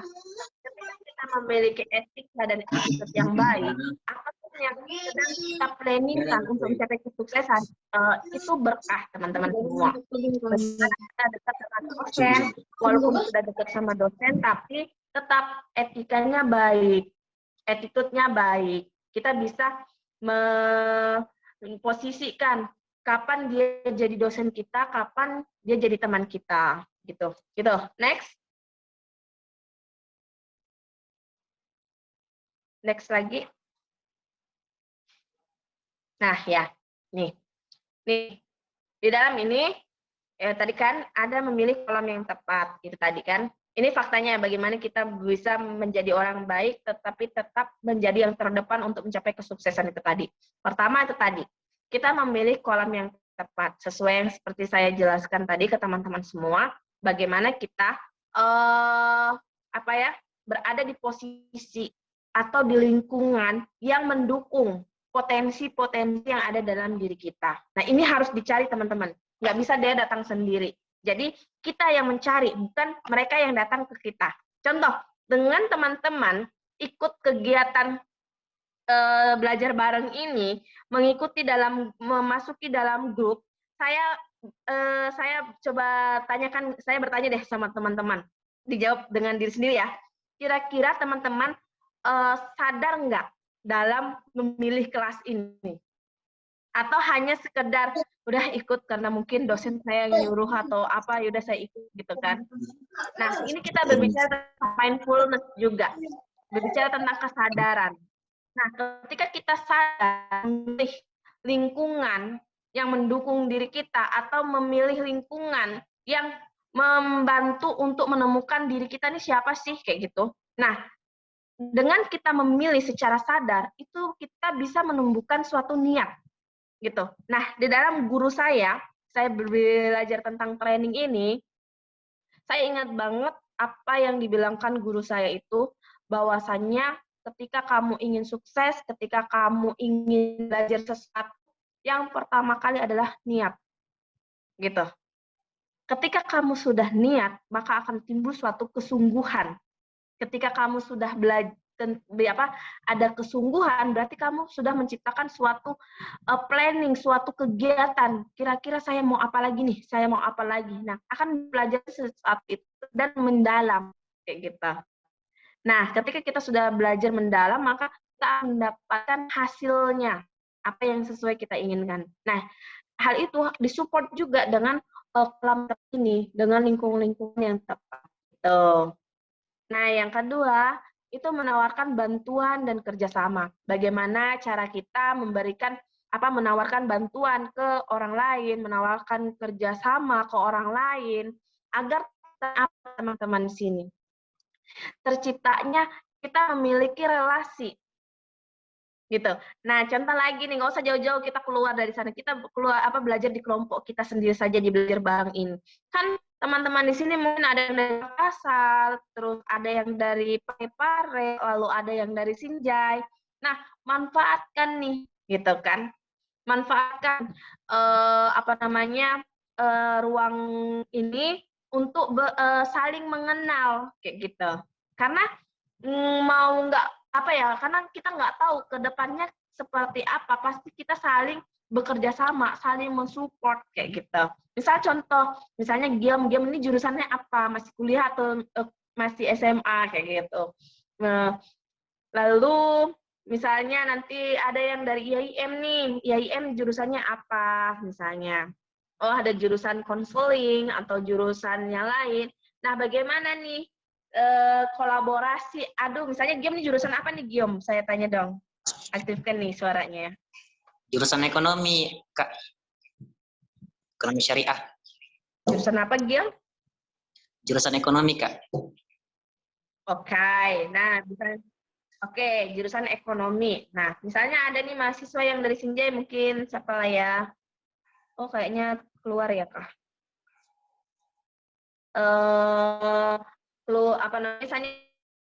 ketika kita memiliki etika dan etika yang baik, apapun yang sedang kita planningkan untuk mencapai kesuksesan, itu berkah teman-teman semua. Karena kita dekat dengan dosen, walaupun sudah dekat sama dosen, tapi tetap etikanya baik, attitude-nya baik. Kita bisa memposisikan kapan dia jadi dosen kita, kapan dia jadi teman kita, gitu. Gitu. Next. Next lagi. Nah, ya. Nih. Di dalam ini Tadi kan ada memilih kolom yang tepat, itu tadi kan. Ini faktanya bagaimana kita bisa menjadi orang baik tetapi tetap menjadi yang terdepan untuk mencapai kesuksesan itu tadi. Pertama itu tadi, kita memilih kolom yang tepat sesuai yang seperti saya jelaskan tadi ke teman-teman semua, bagaimana kita berada di posisi atau di lingkungan yang mendukung potensi-potensi yang ada dalam diri kita. Nah, ini harus dicari teman-teman. Nggak bisa dia datang sendiri. Jadi kita yang mencari, bukan mereka yang datang ke kita. Contoh, dengan teman-teman ikut kegiatan belajar bareng ini, memasuki dalam grup, saya coba tanyakan, saya bertanya deh sama teman-teman, dijawab dengan diri sendiri ya. Kira-kira teman-teman sadar nggak dalam memilih kelas ini? Atau hanya sekedar udah ikut karena mungkin dosen saya nyuruh atau apa, yaudah saya ikut gitu kan. Nah, ini kita berbicara tentang mindfulness juga, berbicara tentang kesadaran. Nah, ketika kita sadar memilih lingkungan yang mendukung diri kita atau memilih lingkungan yang membantu untuk menemukan diri kita ini siapa sih, kayak gitu. Nah, dengan kita memilih secara sadar, itu kita bisa menumbuhkan suatu niat gitu. Nah, di dalam guru saya belajar tentang training ini, saya ingat banget apa yang dibilangkan guru saya itu, bahwasannya ketika kamu ingin sukses, ketika kamu ingin belajar sesuatu, yang pertama kali adalah niat. Gitu. Ketika kamu sudah niat, maka akan timbul suatu kesungguhan. Ketika kamu sudah belajar ada kesungguhan, berarti kamu sudah menciptakan suatu planning, suatu kegiatan. Kira-kira saya mau apa lagi nih? Saya mau apa lagi? Nah, akan belajar sesuatu itu dan mendalam kayak gitu. Nah, ketika kita sudah belajar mendalam, maka kita akan mendapatkan hasilnya apa yang sesuai kita inginkan. Nah, hal itu disupport juga dengan kolam ini, dengan lingkungan-lingkungan yang tepat. Gitu. Nah, yang kedua, itu menawarkan bantuan dan kerjasama. Bagaimana cara kita menawarkan bantuan ke orang lain, menawarkan kerjasama ke orang lain, agar teman-teman di sini terciptanya kita memiliki relasi. Gitu. Nah, contoh lagi nih, nggak usah jauh-jauh kita keluar dari sana. Kita belajar di kelompok kita sendiri saja di belajar bareng ini. Kan teman-teman di sini mungkin ada yang dari Makassar, terus ada yang dari Parepare, lalu ada yang dari Sinjai. Nah, manfaatkan nih, gitu kan? Manfaatkan ruang ini untuk saling mengenal kayak gitu. Karena mau nggak karena kita nggak tahu ke depannya seperti apa, pasti kita saling bekerja sama, saling mensupport kayak gitu. Misalnya Giom ini jurusannya apa, masih kuliah atau masih SMA kayak gitu. Lalu misalnya nanti ada yang dari IAIM nih, IAIM jurusannya apa misalnya. Oh, ada jurusan konseling atau jurusannya lain. Nah, bagaimana nih kolaborasi? Aduh, misalnya Giom nih jurusan apa nih Giom? Saya tanya dong. Aktifkan nih suaranya. Jurusan ekonomi, Kak. Ekonomi syariah. Jurusan apa Giom? Jurusan ekonomi, Kak. Oke, nah jurusan ekonomi. Nah, misalnya ada nih mahasiswa yang dari Sinjai, mungkin siapa lah ya? Oh, kayaknya keluar ya, Kak. Misalnya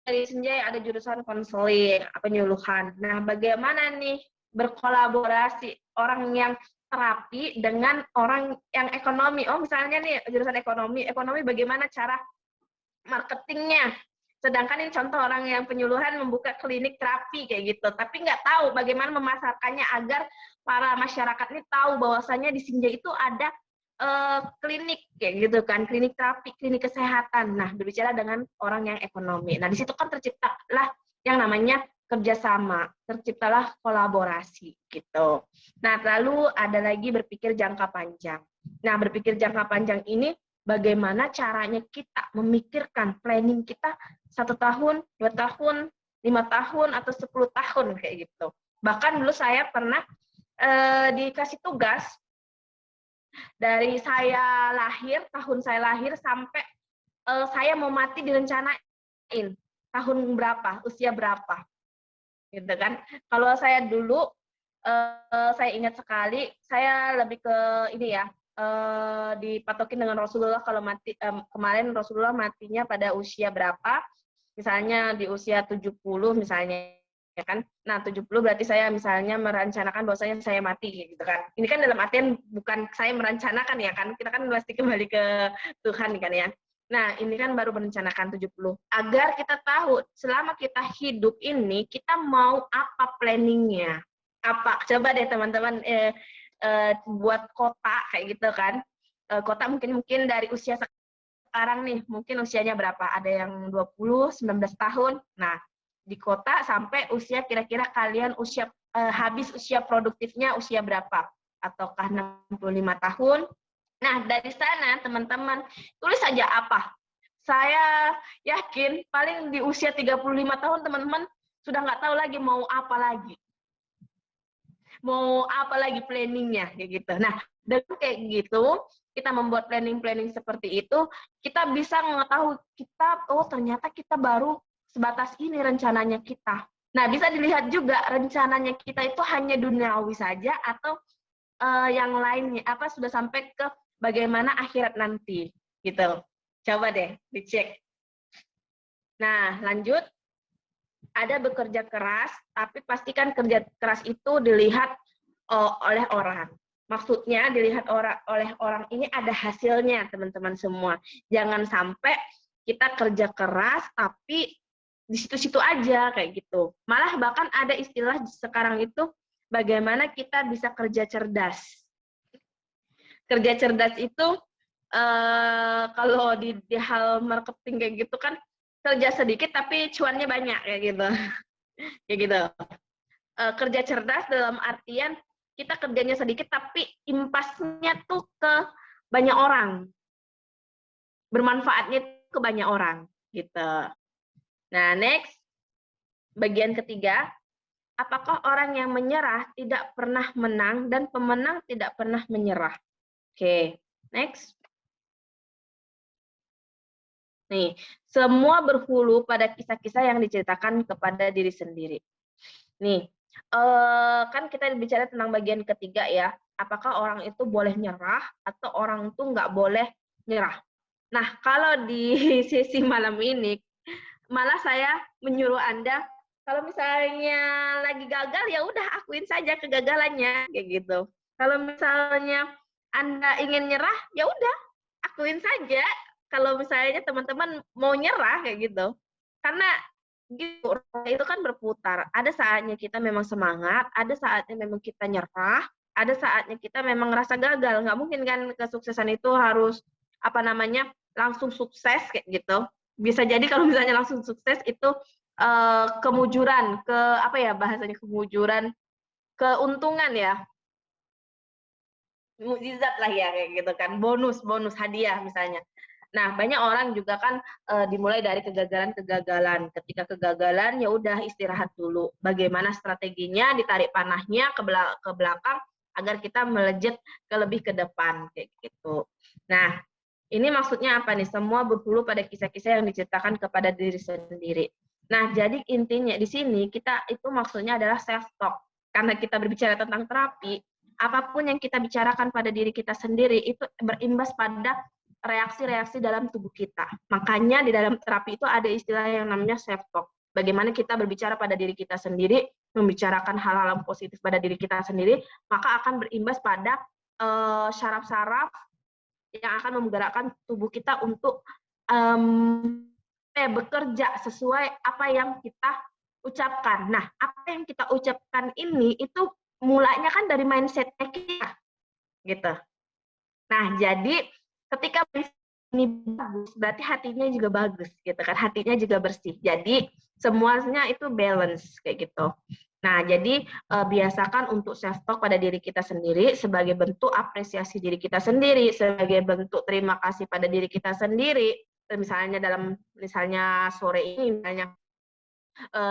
dari Sinjai ada jurusan konseling, penyuluhan. Nah, bagaimana nih berkolaborasi orang yang terapi dengan orang yang ekonomi? Oh, misalnya nih jurusan ekonomi bagaimana cara marketingnya? Sedangkan ini contoh orang yang penyuluhan membuka klinik terapi kayak gitu, tapi nggak tahu bagaimana memasarkannya agar para masyarakat ini tahu bahwasannya di Sinjai itu ada klinik kayak gitu kan, klinik terapi, klinik kesehatan. Nah, berbicara dengan orang yang ekonomi. Nah, di situ kan terciptalah yang namanya kerjasama, terciptalah kolaborasi gitu. Nah, lalu ada lagi berpikir jangka panjang. Nah, berpikir jangka panjang ini bagaimana caranya kita memikirkan planning kita 1 tahun, 2 tahun, 5 tahun, atau 10 tahun kayak gitu. Bahkan dulu saya pernah dikasih tugas Dari saya lahir, tahun saya lahir sampai saya mau mati direncanain tahun berapa, usia berapa, gitu kan. Kalau saya dulu, saya ingat sekali, saya lebih ke ini ya, dipatokin dengan Rasulullah. Kalau mati kemarin Rasulullah matinya pada usia berapa, misalnya di usia 70 misalnya, ya kan. Nah, 70 berarti saya misalnya merencanakan bahwasanya saya mati, gitu kan. Ini kan dalam artian bukan saya merencanakan ya kan, kita kan pasti kembali ke Tuhan kan ya. Nah, ini kan baru merencanakan 70. Agar kita tahu selama kita hidup ini, kita mau apa planningnya. Apa? Coba deh teman-teman buat kota kayak gitu kan. Kota mungkin dari usia sekarang nih, mungkin usianya berapa? Ada yang 20, 19 tahun. Nah, di kota sampai usia kira-kira kalian habis usia produktifnya usia berapa? Ataukah 65 tahun? Nah, dari sana teman-teman tulis saja apa. Saya yakin paling di usia 35 tahun teman-teman sudah nggak tahu lagi mau apa lagi. Mau apa lagi planningnya kayak gitu. Nah, dengan kayak gitu, kita membuat planning-planning seperti itu, kita bisa mengetahui kita, oh ternyata kita baru sebatas ini rencananya kita. Nah, bisa dilihat juga rencananya kita itu hanya duniawi saja atau yang lainnya, apa sudah sampai ke bagaimana akhirat nanti, gitu. Coba deh dicek. Nah, lanjut. Ada bekerja keras, tapi pastikan kerja keras itu dilihat oleh orang. Maksudnya dilihat oleh orang ini ada hasilnya, teman-teman semua. Jangan sampai kita kerja keras, tapi di situ-situ aja, kayak gitu. Malah bahkan ada istilah sekarang itu, bagaimana kita bisa kerja cerdas. Kerja cerdas itu, kalau di hal marketing kayak gitu kan, kerja sedikit tapi cuannya banyak kayak gitu. Kayak gitu. Kerja cerdas dalam artian kita kerjanya sedikit tapi impasnya tuh ke banyak orang. Bermanfaatnya ke banyak orang gitu. Nah, next. Bagian ketiga, apakah orang yang menyerah tidak pernah menang dan pemenang tidak pernah menyerah? Oke, next. Nih, semua berhulu pada kisah-kisah yang diceritakan kepada diri sendiri. Nih, kan kita bicara tentang bagian ketiga ya. Apakah orang itu boleh nyerah atau orang itu nggak boleh nyerah? Nah, kalau di sesi malam ini, malah saya menyuruh Anda, kalau misalnya lagi gagal, ya udah akuin saja kegagalannya, kayak gitu. Kalau misalnya Anda ingin nyerah, ya udah akuin saja. Kalau misalnya teman-teman mau nyerah kayak gitu, karena gitu itu kan berputar. Ada saatnya kita memang semangat, ada saatnya memang kita nyerah, ada saatnya kita memang ngerasa gagal. Nggak mungkin kan kesuksesan itu harus apa namanya langsung sukses kayak gitu. Bisa jadi kalau misalnya langsung sukses itu kemujuran, ke apa ya bahasanya kemujuran, keuntungan ya, mukjizat lah ya kayak gitu kan, bonus hadiah misalnya. Nah, banyak orang juga kan dimulai dari kegagalan-kegagalan. Ketika kegagalan ya udah istirahat dulu. Bagaimana strateginya, ditarik panahnya ke belakang agar kita melejit lebih ke depan kayak gitu. Nah, ini maksudnya apa nih? Semua berhulu pada kisah-kisah yang diceritakan kepada diri sendiri. Nah, jadi intinya di sini kita itu maksudnya adalah self talk. Karena kita berbicara tentang terapi, apapun yang kita bicarakan pada diri kita sendiri itu berimbas pada reaksi-reaksi dalam tubuh kita. Makanya di dalam terapi itu ada istilah yang namanya self talk. Bagaimana kita berbicara pada diri kita sendiri, membicarakan hal-hal positif pada diri kita sendiri, maka akan berimbas pada syaraf-syaraf yang akan menggerakkan tubuh kita untuk bekerja sesuai apa yang kita ucapkan. Nah, apa yang kita ucapkan ini itu mulanya kan dari mindset kita, gitu. Nah, jadi ketika ini bagus, berarti hatinya juga bagus, gitu kan? Hatinya juga bersih. Jadi semuanya itu balance kayak gitu. Nah, jadi biasakan untuk self talk pada diri kita sendiri sebagai bentuk apresiasi diri kita sendiri, sebagai bentuk terima kasih pada diri kita sendiri. Misalnya sore ini misalnya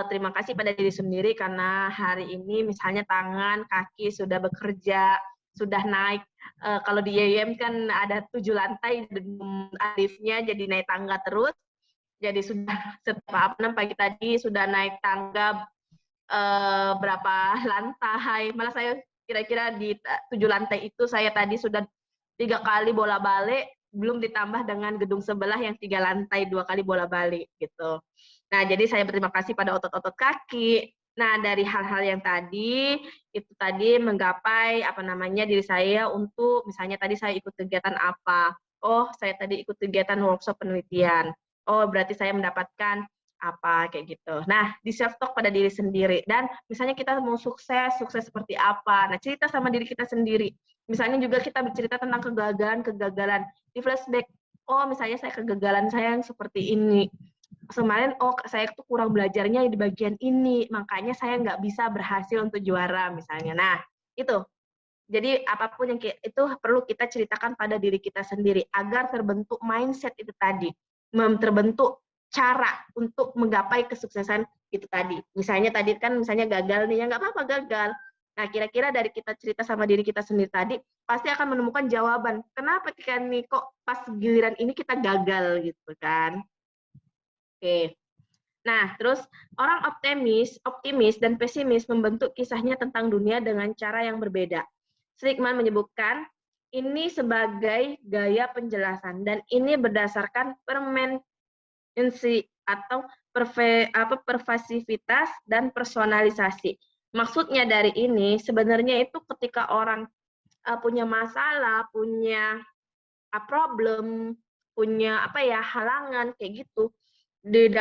terima kasih pada diri sendiri karena hari ini misalnya tangan, kaki sudah bekerja, sudah naik. Kalau di YM kan ada 7 lantai, liftnya jadi naik tangga terus. Jadi sudah setiap pagi tadi sudah naik tangga berapa lantai. Malah saya kira-kira di 7 lantai itu saya tadi sudah 3 kali bola-balik, belum ditambah dengan gedung sebelah yang 3 lantai 2 kali bola-balik gitu. Nah, jadi saya berterima kasih pada otot-otot kaki. Nah, dari hal-hal yang tadi, itu tadi menggapai diri saya untuk misalnya tadi saya ikut kegiatan apa. Oh, saya tadi ikut kegiatan workshop penelitian. Oh, berarti saya mendapatkan apa kayak gitu. Nah, di self talk pada diri sendiri dan misalnya kita mau sukses seperti apa. Nah, cerita sama diri kita sendiri. Misalnya juga kita bercerita tentang kegagalan di flashback. Oh, misalnya saya kegagalan saya yang seperti ini. Kemarin, oh saya tuh kurang belajarnya di bagian ini, makanya saya nggak bisa berhasil untuk juara misalnya. Nah, itu. Jadi apapun yang itu perlu kita ceritakan pada diri kita sendiri agar terbentuk mindset itu tadi, terbentuk cara untuk menggapai kesuksesan itu tadi. Misalnya tadi kan misalnya gagal nih, ya nggak apa-apa gagal. Nah, kira-kira dari kita cerita sama diri kita sendiri tadi, pasti akan menemukan jawaban. Kenapa ketika nih kok pas giliran ini kita gagal gitu kan? Oke. Nah, terus orang optimis dan pesimis membentuk kisahnya tentang dunia dengan cara yang berbeda. Seligman menyebutkan ini sebagai gaya penjelasan dan ini berdasarkan permanensi atau pervasivitas dan personalisasi. Maksudnya dari ini sebenarnya itu ketika orang punya masalah, punya problem, punya halangan kayak gitu di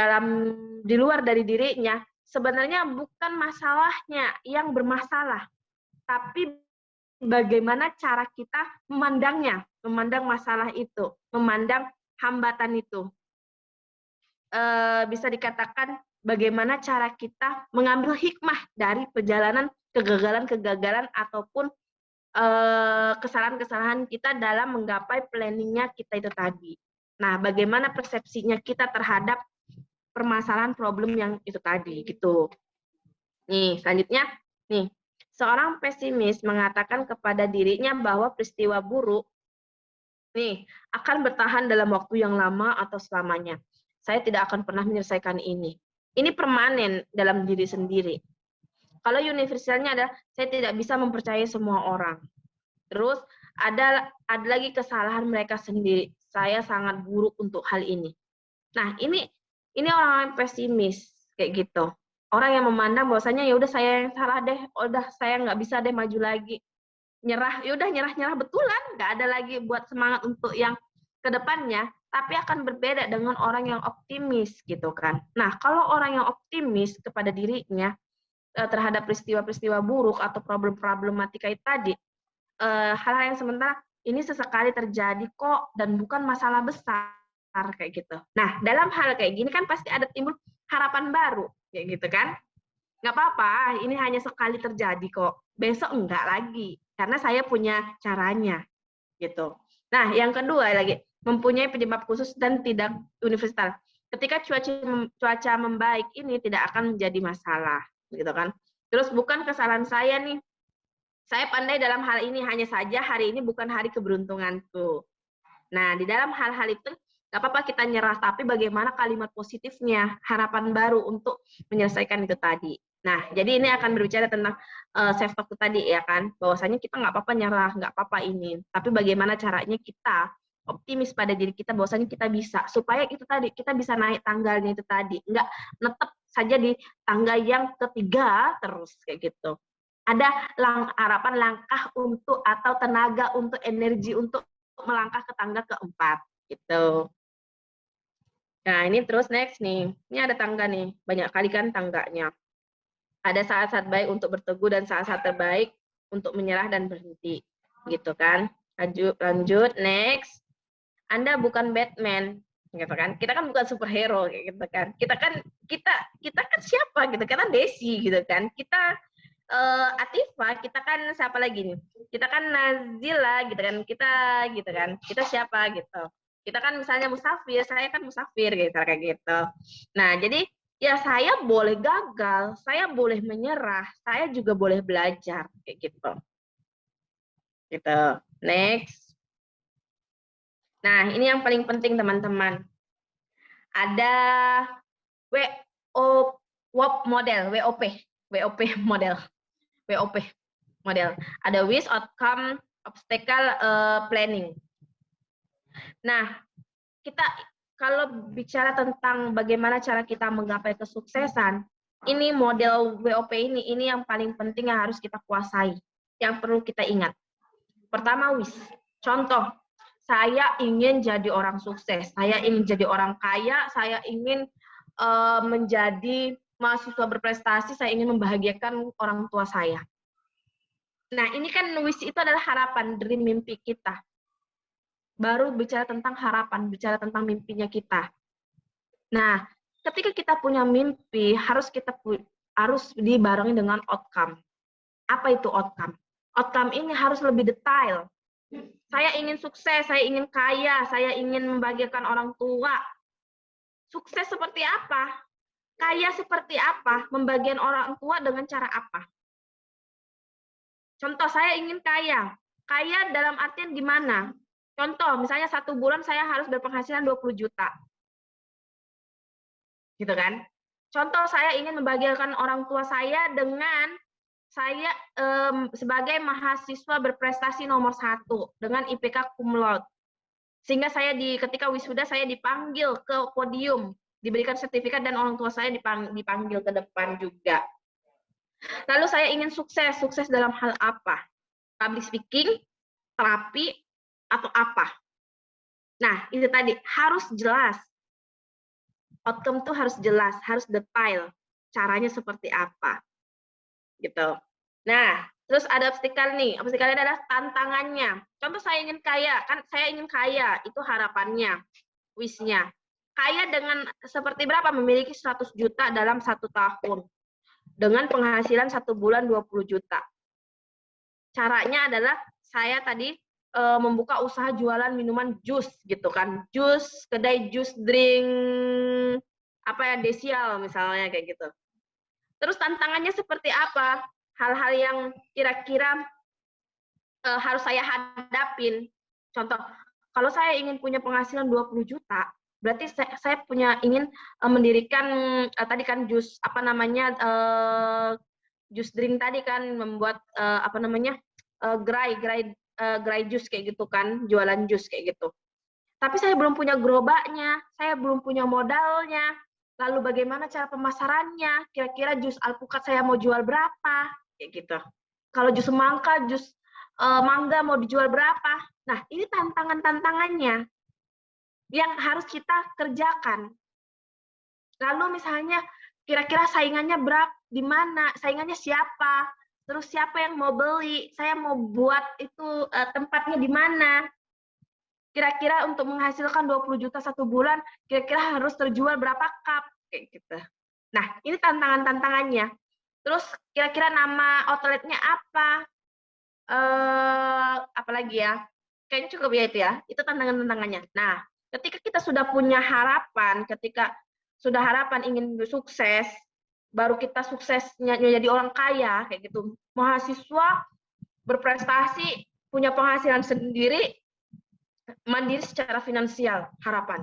luar dari dirinya, sebenarnya bukan masalahnya yang bermasalah, tapi bagaimana cara kita memandangnya, memandang masalah itu, memandang hambatan itu. Bisa dikatakan bagaimana cara kita mengambil hikmah dari perjalanan kegagalan-kegagalan ataupun kesalahan-kesalahan kita dalam menggapai planningnya kita itu tadi. Nah, bagaimana persepsinya kita terhadap permasalahan problem yang itu tadi gitu. Nih, selanjutnya nih, seorang pesimis mengatakan kepada dirinya bahwa peristiwa buruk nih akan bertahan dalam waktu yang lama atau selamanya. Saya tidak akan pernah menyelesaikan ini. Ini permanen dalam diri sendiri. Kalau universalnya adalah saya tidak bisa mempercayai semua orang. Terus ada lagi kesalahan mereka sendiri. Saya sangat buruk untuk hal ini. Nah, ini orang yang pesimis kayak gitu. Orang yang memandang bahwasanya ya udah saya yang salah deh, udah saya nggak bisa deh maju lagi. Nyerah, ya udah nyerah betulan, nggak ada lagi buat semangat untuk yang kedepannya, tapi akan berbeda dengan orang yang optimis gitu kan. Nah, kalau orang yang optimis kepada dirinya terhadap peristiwa-peristiwa buruk atau problematika itu tadi, hal-hal yang sementara ini sesekali terjadi kok dan bukan masalah besar kayak gitu. Nah, dalam hal kayak gini kan pasti ada timbul harapan baru kayak gitu kan. Nggak apa-apa, ini hanya sekali terjadi kok. Besok enggak lagi karena saya punya caranya gitu. Nah, yang kedua lagi mempunyai penyebab khusus dan tidak universal. Ketika cuaca membaik ini tidak akan menjadi masalah gitu kan. Terus bukan kesalahan saya nih. Saya pandai dalam hal ini, hanya saja hari ini bukan hari keberuntunganku. Nah, di dalam hal-hal itu nggak apa-apa kita nyerah, tapi bagaimana kalimat positifnya, harapan baru untuk menyelesaikan itu tadi. Nah, jadi ini akan berbicara tentang self talk tadi ya kan, bahwasanya kita nggak apa-apa nyerah, nggak apa-apa ini, tapi bagaimana caranya kita optimis pada diri kita bahwasanya kita bisa, supaya itu tadi kita bisa naik tanggalnya itu tadi, nggak netep saja di tangga yang ketiga terus kayak gitu. Ada harapan langkah untuk atau tenaga untuk energi untuk melangkah ke tangga keempat gitu. Nah, ini terus next nih. Ini ada tangga nih. Banyak kali kan tangganya. Ada saat-saat baik untuk berteguh dan saat-saat terbaik untuk menyerah dan berhenti. Gitu kan. Lanjut next. Anda bukan Batman, gitu kan. Kita kan bukan superhero gitu kan. Kita kan siapa gitu. Kita Desi gitu kan. Kita Atifa, kita kan siapa lagi nih? Kita kan Nazila gitu kan. Kita gitu kan. Kita siapa gitu. Kita kan misalnya musafir, saya kan musafir gitu kayak gitu. Nah, jadi ya saya boleh gagal, saya boleh menyerah, saya juga boleh belajar kayak gitu. Gitu. Next. Nah, ini yang paling penting teman-teman. Ada WOP model, WOP model, WOP model. Ada wish, outcome, obstacle, planning. Nah, kita kalau bicara tentang bagaimana cara kita menggapai kesuksesan, ini model WOP ini yang paling penting yang harus kita kuasai, yang perlu kita ingat. Pertama, wish. Contoh, saya ingin jadi orang sukses, saya ingin jadi orang kaya, saya ingin menjadi mahasiswa berprestasi, saya ingin membahagiakan orang tua saya. Nah, ini kan wish itu adalah harapan, dream, mimpi kita. Baru bicara tentang harapan, bicara tentang mimpinya kita. Nah, ketika kita punya mimpi, harus dibarengi dengan outcome. Apa itu outcome? Outcome ini harus lebih detail. Saya ingin sukses, saya ingin kaya, saya ingin membahagiakan orang tua. Sukses seperti apa? Kaya seperti apa? Membagian orang tua dengan cara apa? Contoh, saya ingin kaya. Kaya dalam artian gimana? Contoh, misalnya 1 bulan saya harus berpenghasilan 20 juta. Gitu kan? Contoh, saya ingin membahagiakan orang tua saya dengan saya sebagai mahasiswa berprestasi nomor 1 dengan IPK cum laude. Sehingga saya ketika wisuda saya dipanggil ke podium, diberikan sertifikat dan orang tua saya dipanggil ke depan juga. Lalu saya ingin sukses dalam hal apa? Public speaking, terapi, atau apa? Nah, itu tadi harus jelas. Outcome itu harus jelas, harus detail. Caranya seperti apa? Gitu. Nah, terus ada obstacle nih. Obstacle adalah tantangannya. Contoh, saya ingin kaya, kan saya ingin kaya, itu harapannya, wish-nya. Kaya dengan seperti berapa? Memiliki 100 juta dalam 1 tahun. Dengan penghasilan 1 bulan 20 juta. Caranya adalah saya tadi membuka usaha jualan minuman jus gitu kan. Jus, kedai jus drink apa ya, Desial misalnya kayak gitu. Terus tantangannya seperti apa? Hal-hal yang kira-kira harus saya hadapin. Contoh, kalau saya ingin punya penghasilan 20 juta, berarti saya ingin mendirikan tadi kan jus apa namanya jus drink tadi kan, membuat apa namanya gerai jus kayak gitu kan, jualan jus kayak gitu. Tapi saya belum punya gerobaknya, saya belum punya modalnya. Lalu bagaimana cara pemasarannya? Kira-kira jus alpukat saya mau jual berapa? Kayak gitu. Kalau jus semangka, jus mangga mau dijual berapa? Nah, ini tantangan-tantangannya yang harus kita kerjakan. Lalu misalnya kira-kira saingannya berapa, di mana, saingannya siapa, terus siapa yang mau beli, saya mau buat itu tempatnya di mana. Kira-kira untuk menghasilkan 20 juta 1 bulan, kira-kira harus terjual berapa cup, kayak gitu. Nah, ini tantangan-tantangannya. Terus kira-kira nama outletnya apa? Apalagi ya? Kayaknya cukup ya itu ya. Itu tantangan-tantangannya. Nah, ketika kita sudah punya harapan, ketika sudah harapan ingin sukses, baru kita suksesnya jadi orang kaya, kayak gitu. Mahasiswa berprestasi, punya penghasilan sendiri, mandiri secara finansial, harapan.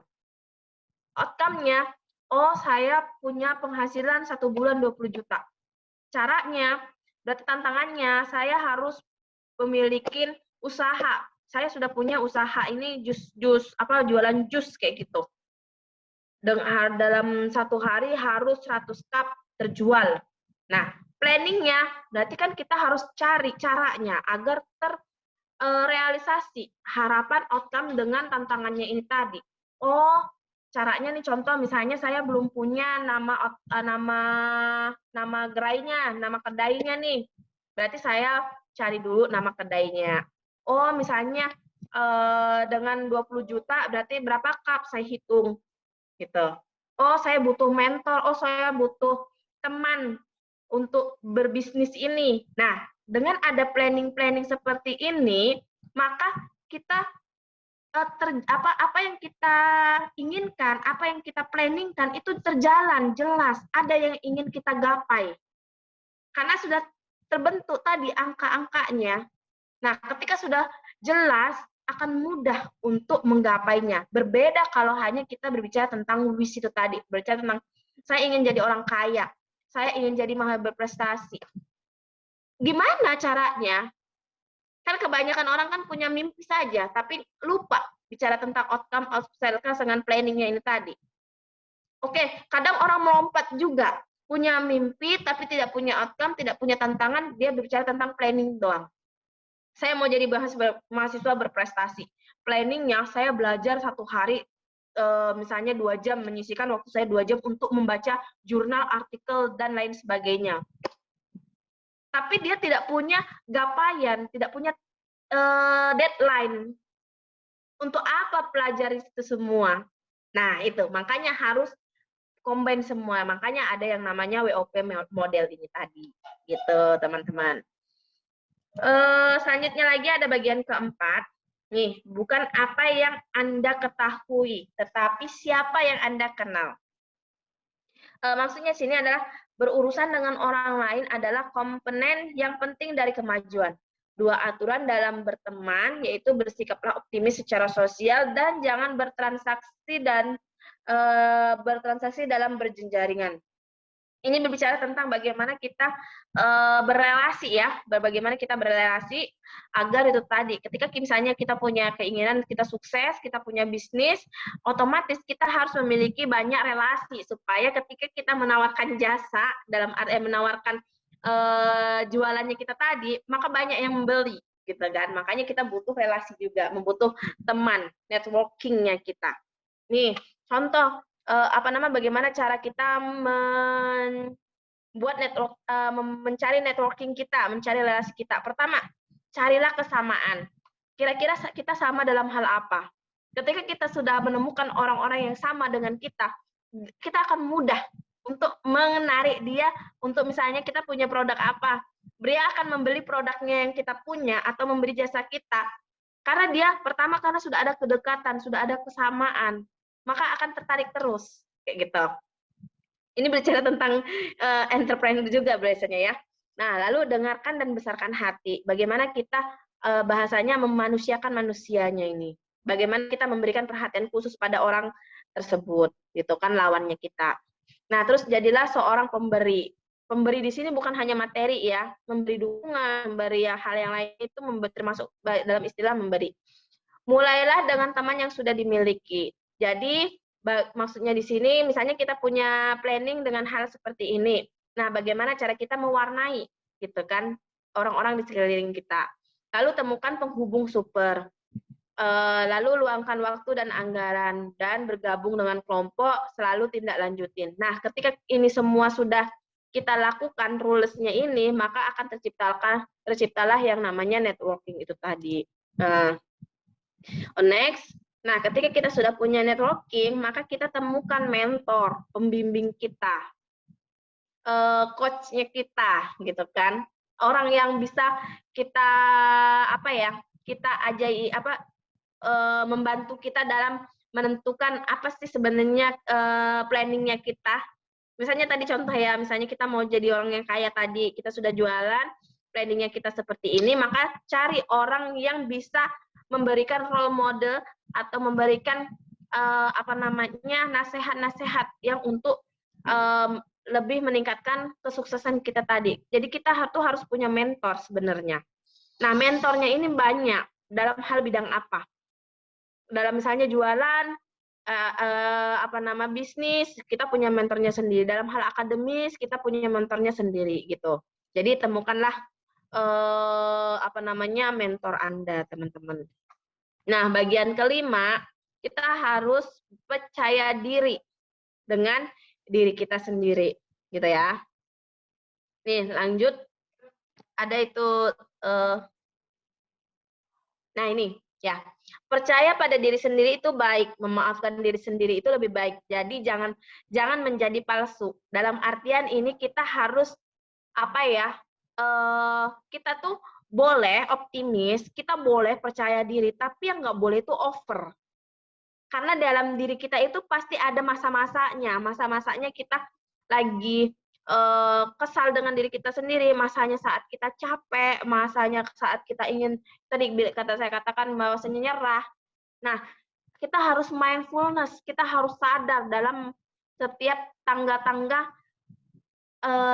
Outcome-nya, oh saya punya penghasilan 1 bulan 20 juta. Caranya, berarti tantangannya, saya harus memiliki usaha. Saya sudah punya usaha ini jualan jus kayak gitu. Dalam 1 hari harus 100 cup terjual. Nah, planning-nya berarti kan kita harus cari caranya agar realisasi harapan outcome dengan tantangannya ini tadi. Oh, caranya nih contoh misalnya saya belum punya nama gerainya, nama kedainya nih. Berarti saya cari dulu nama kedainya. Oh, misalnya dengan 20 juta berarti berapa cup saya hitung gitu. Oh, saya butuh mentor, oh saya butuh teman untuk berbisnis ini. Nah, dengan ada planning-planning seperti ini, maka kita apa yang kita inginkan, apa yang kita planningkan itu terjalan jelas, ada yang ingin kita gapai. Karena sudah terbentuk tadi angka-angkanya. Nah, ketika sudah jelas, akan mudah untuk menggapainya. Berbeda kalau hanya kita berbicara tentang wish itu tadi, berbicara tentang saya ingin jadi orang kaya, saya ingin jadi mahal berprestasi. Gimana caranya? Kan kebanyakan orang kan punya mimpi saja, tapi lupa bicara tentang outcome, outcome dengan planningnya ini tadi. Oke, kadang orang melompat juga, punya mimpi tapi tidak punya outcome, tidak punya tantangan, dia berbicara tentang planning doang. Saya mau jadi mahasiswa berprestasi. Planningnya saya belajar 1 hari, misalnya 2 jam, menyisihkan waktu saya 2 jam untuk membaca jurnal, artikel, dan lain sebagainya. Tapi dia tidak punya gapaian, tidak punya deadline. Untuk apa pelajari itu semua? Nah, itu makanya harus combine semua. Makanya ada yang namanya WOP model ini tadi, gitu teman-teman. Selanjutnya lagi ada bagian keempat. Nih, bukan apa yang Anda ketahui, tetapi siapa yang Anda kenal. Maksudnya sini adalah berurusan dengan orang lain adalah komponen yang penting dari kemajuan. 2 aturan dalam berteman, yaitu bersikaplah optimis secara sosial dan jangan bertransaksi dalam berjejaringan. Ini berbicara tentang bagaimana kita berrelasi ya, bagaimana kita berrelasi agar itu tadi, ketika misalnya kita punya keinginan, kita sukses, kita punya bisnis, otomatis kita harus memiliki banyak relasi supaya ketika kita menawarkan jasa dalam menawarkan jualannya kita tadi, maka banyak yang membeli, gitu kan? Makanya kita butuh relasi juga, membutuh teman, networkingnya kita. Nih, contoh. Bagaimana cara kita membuat network, mencari networking kita, mencari relasi kita. Pertama, carilah kesamaan. Kira-kira kita sama dalam hal apa? Ketika kita sudah menemukan orang-orang yang sama dengan kita akan mudah untuk menarik dia untuk misalnya kita punya produk apa. Dia akan membeli produknya yang kita punya atau memberi jasa kita. Karena dia pertama karena sudah ada kedekatan, sudah ada kesamaan, maka akan tertarik terus kayak gitu. Ini berbicara tentang entrepreneur juga biasanya ya. Nah, lalu dengarkan dan besarkan hati. Bagaimana kita bahasanya memanusiakan manusianya ini. Bagaimana kita memberikan perhatian khusus pada orang tersebut, gitu kan lawannya kita. Nah, terus jadilah seorang pemberi. Pemberi di sini bukan hanya materi ya, memberi dukungan, memberi hal yang lain itu termasuk dalam istilah memberi. Mulailah dengan teman yang sudah dimiliki. Jadi, maksudnya di sini, misalnya kita punya planning dengan hal seperti ini. Nah, bagaimana cara kita mewarnai, gitu kan, orang-orang di sekeliling kita. Lalu temukan penghubung super. Lalu luangkan waktu dan anggaran, dan bergabung dengan kelompok, selalu tindak lanjutin. Nah, ketika ini semua sudah kita lakukan, rules-nya ini, maka akan terciptalah yang namanya networking itu tadi. Next, nah ketika kita sudah punya networking, maka kita temukan mentor, pembimbing kita, coach-nya kita, gitu kan, orang yang bisa kita kita membantu kita dalam menentukan apa sih sebenarnya planningnya kita. Misalnya tadi contoh ya, misalnya kita mau jadi orang yang kaya tadi, kita sudah jualan, planningnya kita seperti ini, maka cari orang yang bisa memberikan role model atau memberikan nasihat-nasihat yang untuk lebih meningkatkan kesuksesan kita tadi. Jadi kita harus punya mentor sebenarnya. Nah, mentornya ini banyak dalam hal bidang apa? Dalam misalnya jualan, bisnis, kita punya mentornya sendiri. Dalam hal akademis, kita punya mentornya sendiri gitu. Jadi temukanlah mentor Anda, teman-teman. Nah, bagian kelima, kita harus percaya diri dengan diri kita sendiri, gitu ya. Nih, lanjut. Ada itu, nah ini, ya. Percaya pada diri sendiri itu baik, memaafkan diri sendiri itu lebih baik. Jadi jangan menjadi palsu. Dalam artian ini kita harus kita tuh boleh optimis, kita boleh percaya diri, tapi yang nggak boleh itu over. Karena dalam diri kita itu pasti ada masa-masanya kita lagi kesal dengan diri kita sendiri, masanya saat kita capek, masanya saat kita ingin, tadi saya katakan bahwasanya nyerah. Nah, kita harus mindfulness, kita harus sadar dalam setiap tangga-tangga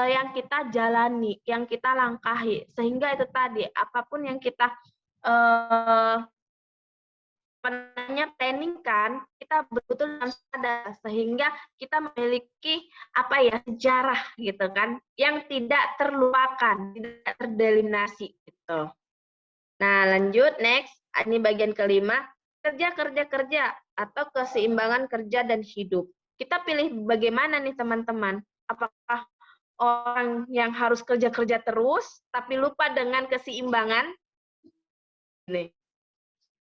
yang kita jalani, yang kita langkahi, sehingga itu tadi apapun yang kita planning kan, kita betul-betul harus sadar sehingga kita memiliki sejarah gitu kan, yang tidak terlupakan, tidak terdelinasi gitu. Nah, lanjut next, ini bagian kelima, kerja atau keseimbangan kerja dan hidup. Kita pilih bagaimana nih teman-teman? Apakah orang yang harus kerja terus tapi lupa dengan keseimbangan? Nih.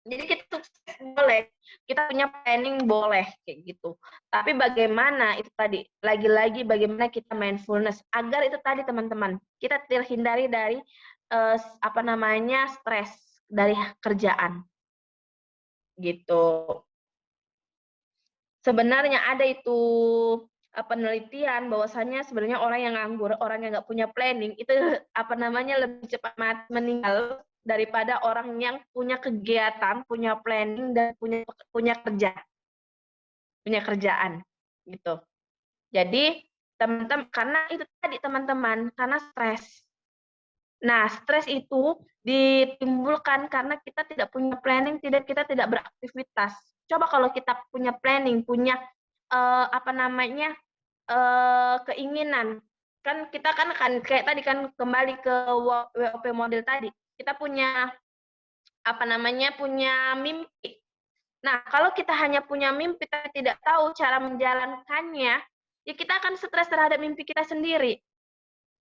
Jadi kita sukses boleh, kita punya planning boleh kayak gitu. Tapi bagaimana itu tadi, lagi-lagi bagaimana kita mindfulness agar itu tadi teman-teman, kita terhindari dari stres dari kerjaan. Gitu. Sebenarnya ada itu penelitian bahwasanya sebenarnya orang yang nganggur, orang yang nggak punya planning itu lebih cepat meninggal daripada orang yang punya kegiatan, punya planning dan punya kerjaan gitu. Jadi teman-teman, karena itu tadi teman-teman, karena stres. Nah, stres itu ditimbulkan karena kita tidak punya planning, kita tidak beraktivitas. Coba kalau kita punya planning, punya keinginan, kan kita kan kayak tadi kan kembali ke WOP model tadi, kita punya punya mimpi. Nah, kalau kita hanya punya mimpi tapi tidak tahu cara menjalankannya, ya kita akan stres terhadap mimpi kita sendiri.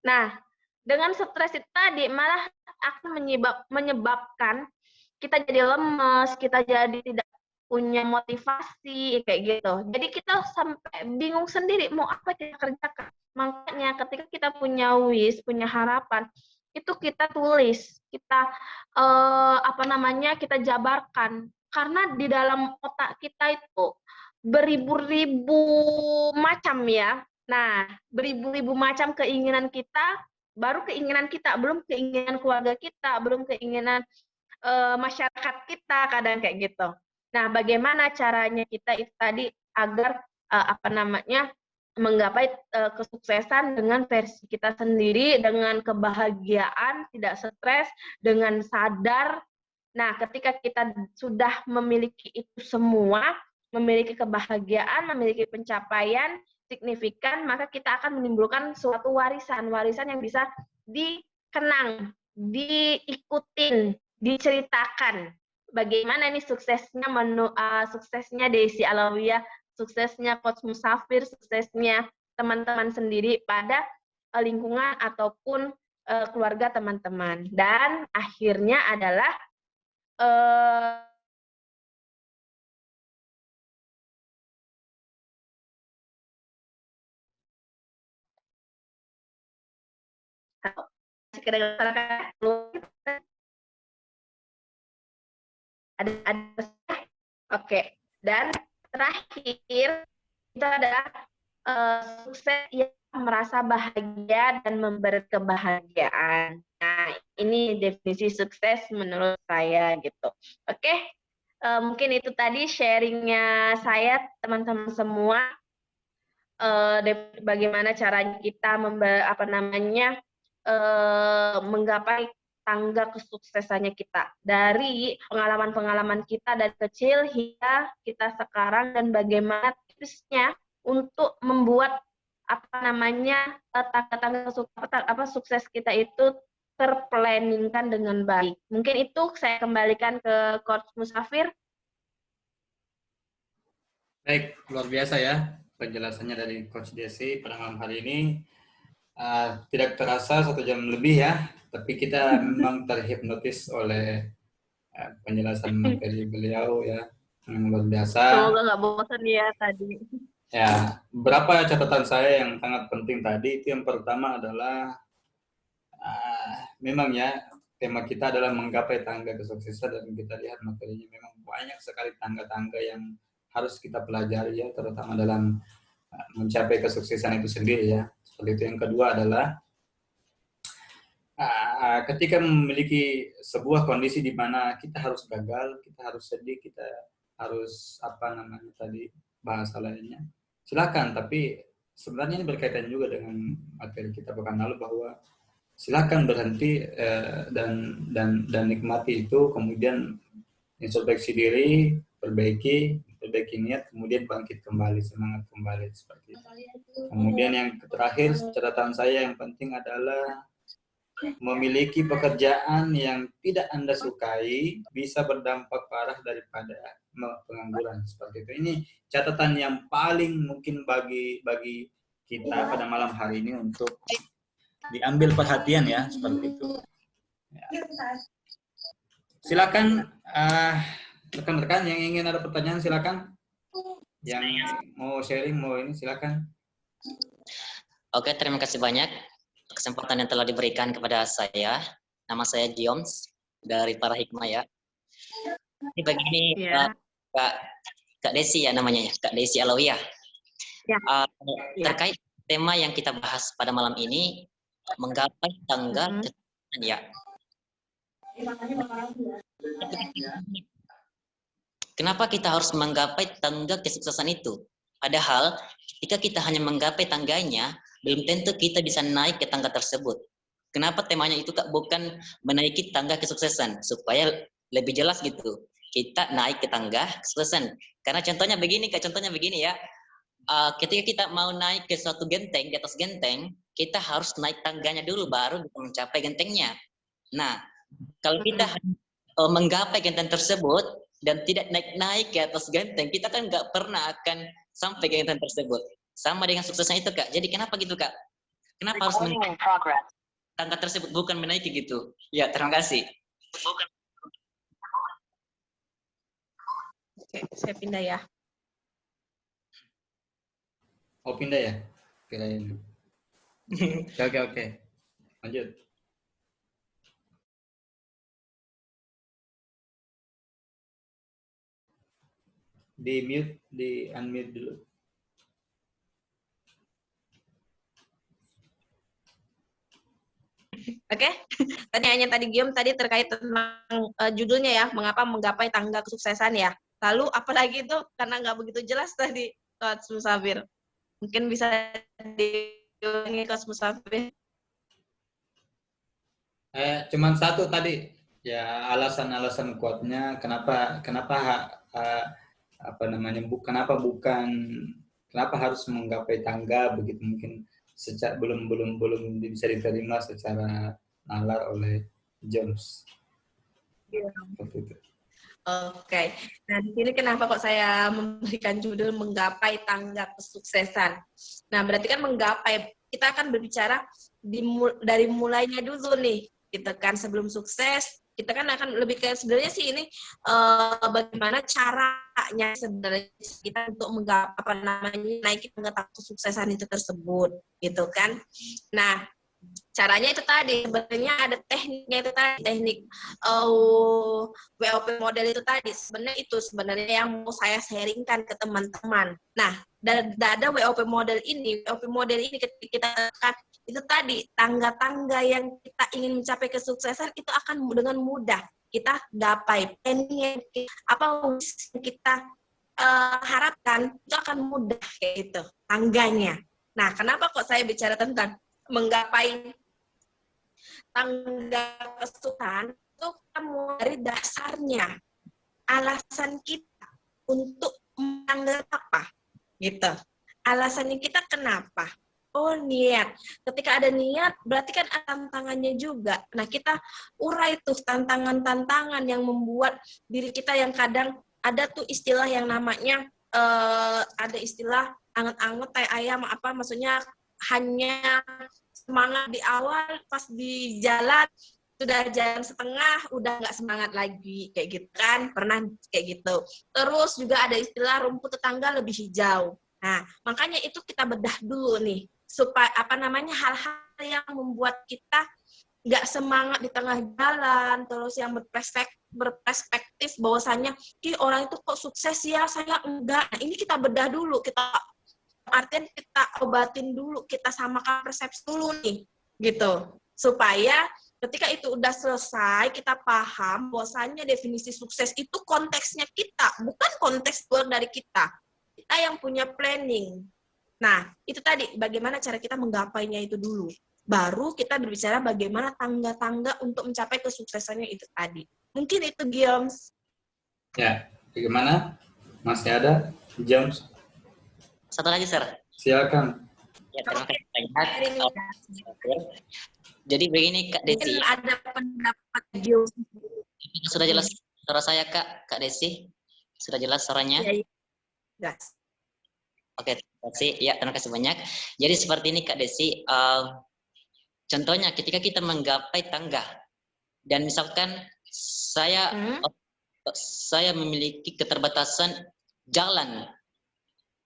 Nah, dengan stres itu tadi malah akan menyebabkan kita jadi lemes, kita jadi tidak punya motivasi kayak gitu. Jadi kita sampai bingung sendiri mau apa kita kerjakan. Makanya ketika kita punya wish, punya harapan, itu kita tulis, kita kita jabarkan. Karena di dalam otak kita itu beribu-ribu macam ya. Nah, beribu-ribu macam keinginan kita, baru keinginan kita, belum keinginan keluarga kita, belum keinginan masyarakat kita, kadang kayak gitu. Nah, bagaimana caranya kita itu tadi agar menggapai kesuksesan dengan versi kita sendiri, dengan kebahagiaan, tidak stres, dengan sadar. Nah, ketika kita sudah memiliki itu semua, memiliki kebahagiaan, memiliki pencapaian signifikan, maka kita akan menimbulkan suatu warisan yang bisa dikenang, diikutin, diceritakan. Bagaimana nih suksesnya Desi Alawiyah, suksesnya Coach Musafir, suksesnya teman-teman sendiri pada lingkungan ataupun keluarga teman-teman. Dan akhirnya adalah oke. Dan terakhir itu adalah sukses yang merasa bahagia dan memberi kebahagiaan. Nah, ini definisi sukses menurut saya gitu. Oke, mungkin itu tadi sharingnya saya teman-teman semua. Bagaimana caranya kita menggapai tangga kesuksesannya kita dari pengalaman-pengalaman kita dari kecil hingga kita sekarang, dan bagaimana tipsnya untuk membuat tangga-tangga sukses kita itu terplanningkan dengan baik. Mungkin itu saya kembalikan ke Coach Musafir. Baik, luar biasa ya penjelasannya dari Coach Desi pada malam hari ini. Tidak terasa 1 jam lebih ya, tapi kita memang terhipnotis oleh penjelasan materi beliau ya, yang luar biasa. Semoga nggak bosan ya tadi. Ya, beberapa catatan saya yang sangat penting tadi, itu yang pertama adalah memang ya tema kita adalah menggapai tangga kesuksesan, dan kita lihat materinya memang banyak sekali tangga-tangga yang harus kita pelajari ya, terutama dalam mencapai kesuksesan itu sendiri ya. Seperti itu. Yang kedua adalah ketika memiliki sebuah kondisi di mana kita harus gagal, kita harus sedih, kita harus apa namanya tadi bahasa lainnya, silakan. Tapi sebenarnya ini berkaitan juga dengan materi kita pekan lalu, bahwa silakan berhenti dan nikmati itu, kemudian introspeksi diri, perbaiki niat, kemudian bangkit kembali, semangat kembali, seperti itu. Kemudian yang terakhir, catatan saya yang penting adalah memiliki pekerjaan yang tidak Anda sukai bisa berdampak parah daripada pengangguran, seperti itu. Ini catatan yang paling mungkin bagi kita pada malam hari ini untuk diambil perhatian ya, seperti itu. Ya. Silakan rekan-rekan yang ingin ada pertanyaan, silakan. Yang mau sharing, mau ini, silakan. Oke, terima kasih banyak kesempatan yang telah diberikan kepada saya. Nama saya Gioms dari Para Hikmah ya. Ini begini, Ya. Kak Desi ya namanya ya, Kak Desi Alawiyah. Ya. Terkait tema yang kita bahas pada malam ini, menggapai tangga kesuksesan ya. Kenapa kita harus menggapai tangga kesuksesan itu? Padahal ketika kita hanya menggapai tangganya, belum tentu kita bisa naik ke tangga tersebut. Kenapa temanya itu Kak bukan menaiki tangga kesuksesan? Supaya lebih jelas gitu. Kita naik ke tangga kesuksesan. Karena contohnya begini Kak, contohnya begini ya. Ketika kita mau naik ke suatu genteng, di atas genteng, kita harus naik tangganya dulu baru bisa mencapai gentengnya. Nah, kalau kita menggapai genteng tersebut dan tidak naik-naik ke atas genteng, kita kan nggak pernah akan sampai ke genteng tersebut. Sama dengan suksesnya itu Kak. Jadi kenapa gitu Kak? Kenapa harus menaiki tangga tersebut bukan menaiki gitu? Ya, terima kasih. Oke, saya pindah ya. Oh, pindah ya? Kirain. Oke. Lanjut. Di unmute dulu. Oke, pertanyaannya tadi Giom tadi terkait tentang judulnya ya, mengapa menggapai tangga kesuksesan ya. Lalu apalagi itu karena nggak begitu jelas tadi Coach Musafir. Mungkin bisa diulangi Coach Musafir. Cuman satu tadi ya, alasan-alasan kuatnya kenapa kenapa harus menggapai tangga begitu, mungkin belum bisa diterima secara nalar oleh Jones. Seperti itu. Oke. Nah, di sini kenapa kok saya memberikan judul menggapai tangga kesuksesan. Nah, berarti kan menggapai, kita akan berbicara dari mulainya dulu nih, gitu kan. Sebelum sukses, kita kan akan lebih ke sebenarnya sih ini bagaimana caranya sebenarnya kita untuk menggapai naik tangga kesuksesan itu tersebut, gitu kan. Nah, caranya itu tadi, sebenarnya ada tekniknya itu tadi, teknik WOP model itu tadi, sebenarnya yang mau saya sharingkan ke teman-teman. Nah, ada WOP model ini ketika kita tekan, itu tadi, tangga-tangga yang kita ingin mencapai kesuksesan itu akan dengan mudah kita gapai. Planning apa yang kita harapkan, itu akan mudah kayak gitu, tangganya. Nah, kenapa kok saya bicara tentang menggapai tangga kesuksesan itu dari dasarnya, alasan kita untuk menangga apa gitu, alasannya kita kenapa. Oh, niat. Ketika ada niat berarti kan ada tantangannya juga. Nah, kita urai tuh tantangan-tantangan yang membuat diri kita yang kadang ada tuh istilah yang namanya ada istilah anget-anget tai ayam, apa maksudnya, hanya semangat di awal, pas di jalan sudah jalan setengah udah nggak semangat lagi, kayak gitu kan, pernah kayak gitu. Terus juga ada istilah rumput tetangga lebih hijau. Nah, makanya itu kita bedah dulu nih, supaya hal-hal yang membuat kita nggak semangat di tengah jalan, terus yang berperspektif bahwasannya orang itu kok sukses ya, saya enggak. Nah, ini kita bedah dulu, kita artian kita obatin dulu, kita samakan persepsi dulu nih, gitu. Supaya ketika itu udah selesai, kita paham bahwasannya definisi sukses itu konteksnya kita, bukan konteks luar dari kita. Kita yang punya planning. Nah, itu tadi, bagaimana cara kita menggapainya itu dulu. Baru kita berbicara bagaimana tangga-tangga untuk mencapai kesuksesannya itu tadi. Mungkin itu, Giums. Ya, bagaimana? Masih ada, James? Satu lagi, Sir. Silakan. Ya, terima kasih banyak. Jadi begini, Kak Desi. Mungkin ada pendapat Giums. Sudah jelas suara saya, Kak Desi? Sudah jelas suaranya? Ya, jelas. Oke, terima kasih. Ya, terima kasih banyak. Jadi seperti ini, Kak Desi. Contohnya, ketika kita menggapai tangga, dan misalkan saya memiliki keterbatasan jalan.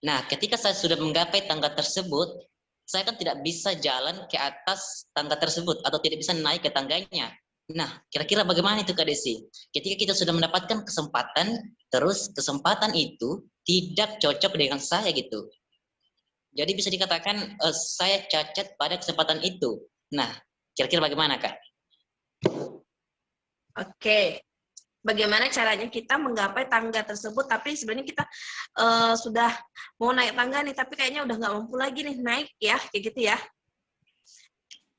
Nah, ketika saya sudah menggapai tangga tersebut, saya kan tidak bisa jalan ke atas tangga tersebut atau tidak bisa naik ke tangganya. Nah, kira-kira bagaimana itu, Kak Desi? Ketika kita sudah mendapatkan kesempatan, terus kesempatan itu tidak cocok dengan saya gitu. Jadi bisa dikatakan saya cacat pada kesempatan itu. Nah, kira-kira bagaimana, Kak? Oke. Bagaimana caranya kita menggapai tangga tersebut, tapi sebenarnya kita sudah mau naik tangga nih, tapi kayaknya udah nggak mampu lagi nih naik ya, kayak gitu ya.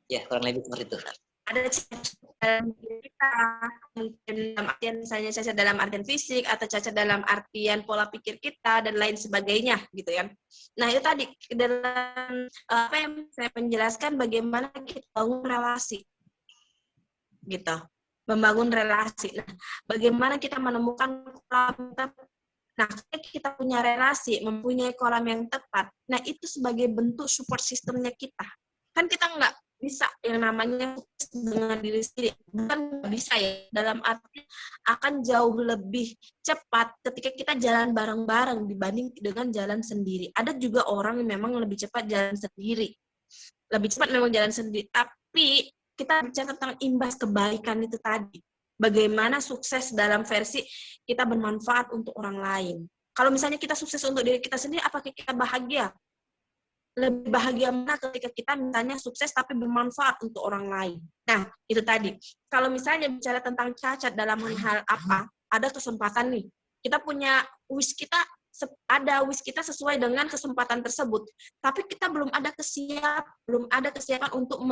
Ya, kurang lebih seperti itu. Ada cacat dalam diri kita, dalam artian misalnya cacat dalam artian fisik, atau cacat dalam artian pola pikir kita, dan lain sebagainya, gitu ya. Nah, itu tadi, dalam apa yang saya menjelaskan bagaimana kita bangun relasi, gitu. Membangun relasi. Nah, bagaimana kita menemukan kolam tepat? Nah, kita punya relasi, mempunyai kolam yang tepat. Nah, itu sebagai bentuk support sistemnya kita. Kan kita nggak bisa yang namanya dengan diri sendiri. Bukan nggak bisa ya, dalam arti akan jauh lebih cepat ketika kita jalan bareng-bareng dibanding dengan jalan sendiri. Ada juga orang yang memang lebih cepat jalan sendiri. Lebih cepat memang jalan sendiri, tapi kita bicara tentang imbas kebaikan itu tadi. Bagaimana sukses dalam versi kita bermanfaat untuk orang lain. Kalau misalnya kita sukses untuk diri kita sendiri, apakah kita bahagia? Lebih bahagia mana ketika kita misalnya sukses tapi bermanfaat untuk orang lain. Nah, itu tadi. Kalau misalnya bicara tentang cacat dalam hal apa, ada kesempatan nih. Kita punya wish kita, ada wish kita sesuai dengan kesempatan tersebut. Tapi kita belum ada kesiapan untuk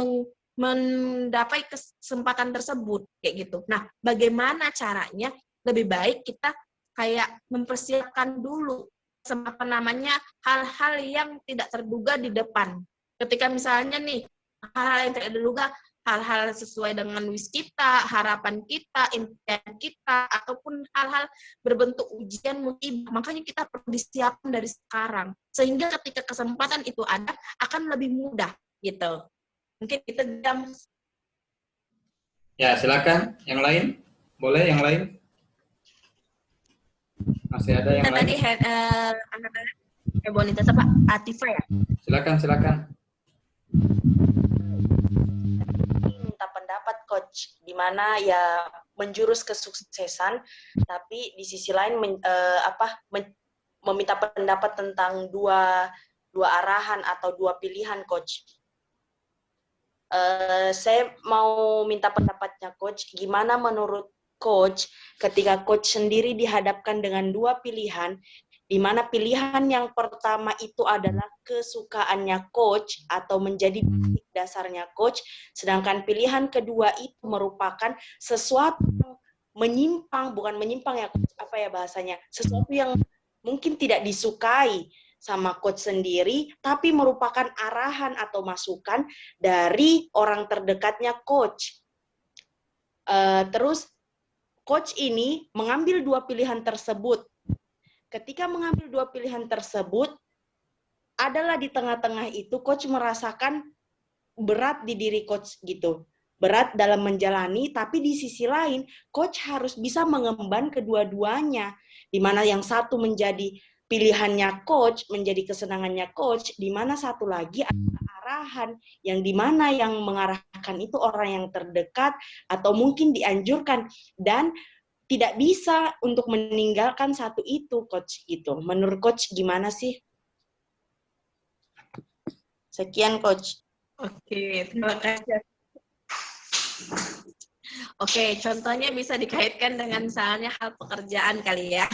mendapai kesempatan tersebut kayak gitu. Nah, bagaimana caranya? Lebih baik kita kayak mempersiapkan dulu hal-hal yang tidak terduga di depan. Ketika misalnya nih hal-hal yang tidak terduga, hal-hal sesuai dengan wish kita, harapan kita, impian kita, ataupun hal-hal berbentuk ujian musibah, makanya kita perlu disiapkan dari sekarang. Sehingga ketika kesempatan itu ada, akan lebih mudah gitu. Mungkin kita jam. Ya, silakan. Yang lain? Boleh yang lain? Masih ada yang lain? Tadi Bonita apa? Atifa ya? Silakan. Minta pendapat Coach, di mana ya menjurus kesuksesan, tapi di sisi lain meminta pendapat tentang dua arahan atau dua pilihan Coach. Saya mau minta pendapatnya Coach, gimana menurut Coach ketika Coach sendiri dihadapkan dengan dua pilihan, di mana pilihan yang pertama itu adalah kesukaannya Coach atau menjadi dasarnya Coach, sedangkan pilihan kedua itu merupakan sesuatu yang sesuatu yang mungkin tidak disukai sama Coach sendiri, tapi merupakan arahan atau masukan dari orang terdekatnya Coach. Terus Coach ini mengambil dua pilihan tersebut. Ketika mengambil dua pilihan tersebut, adalah di tengah-tengah itu Coach merasakan berat di diri Coach gitu. Berat dalam menjalani, tapi di sisi lain Coach harus bisa mengemban kedua-duanya, di mana yang satu menjadi pilihannya Coach, menjadi kesenangannya Coach, di mana satu lagi adalah arahan, yang di mana yang mengarahkan itu orang yang terdekat atau mungkin dianjurkan, dan tidak bisa untuk meninggalkan satu itu Coach gitu. Menurut Coach gimana sih? Sekian, Coach. Oke, terima kasih. Oke, contohnya bisa dikaitkan dengan misalnya hal pekerjaan kali ya.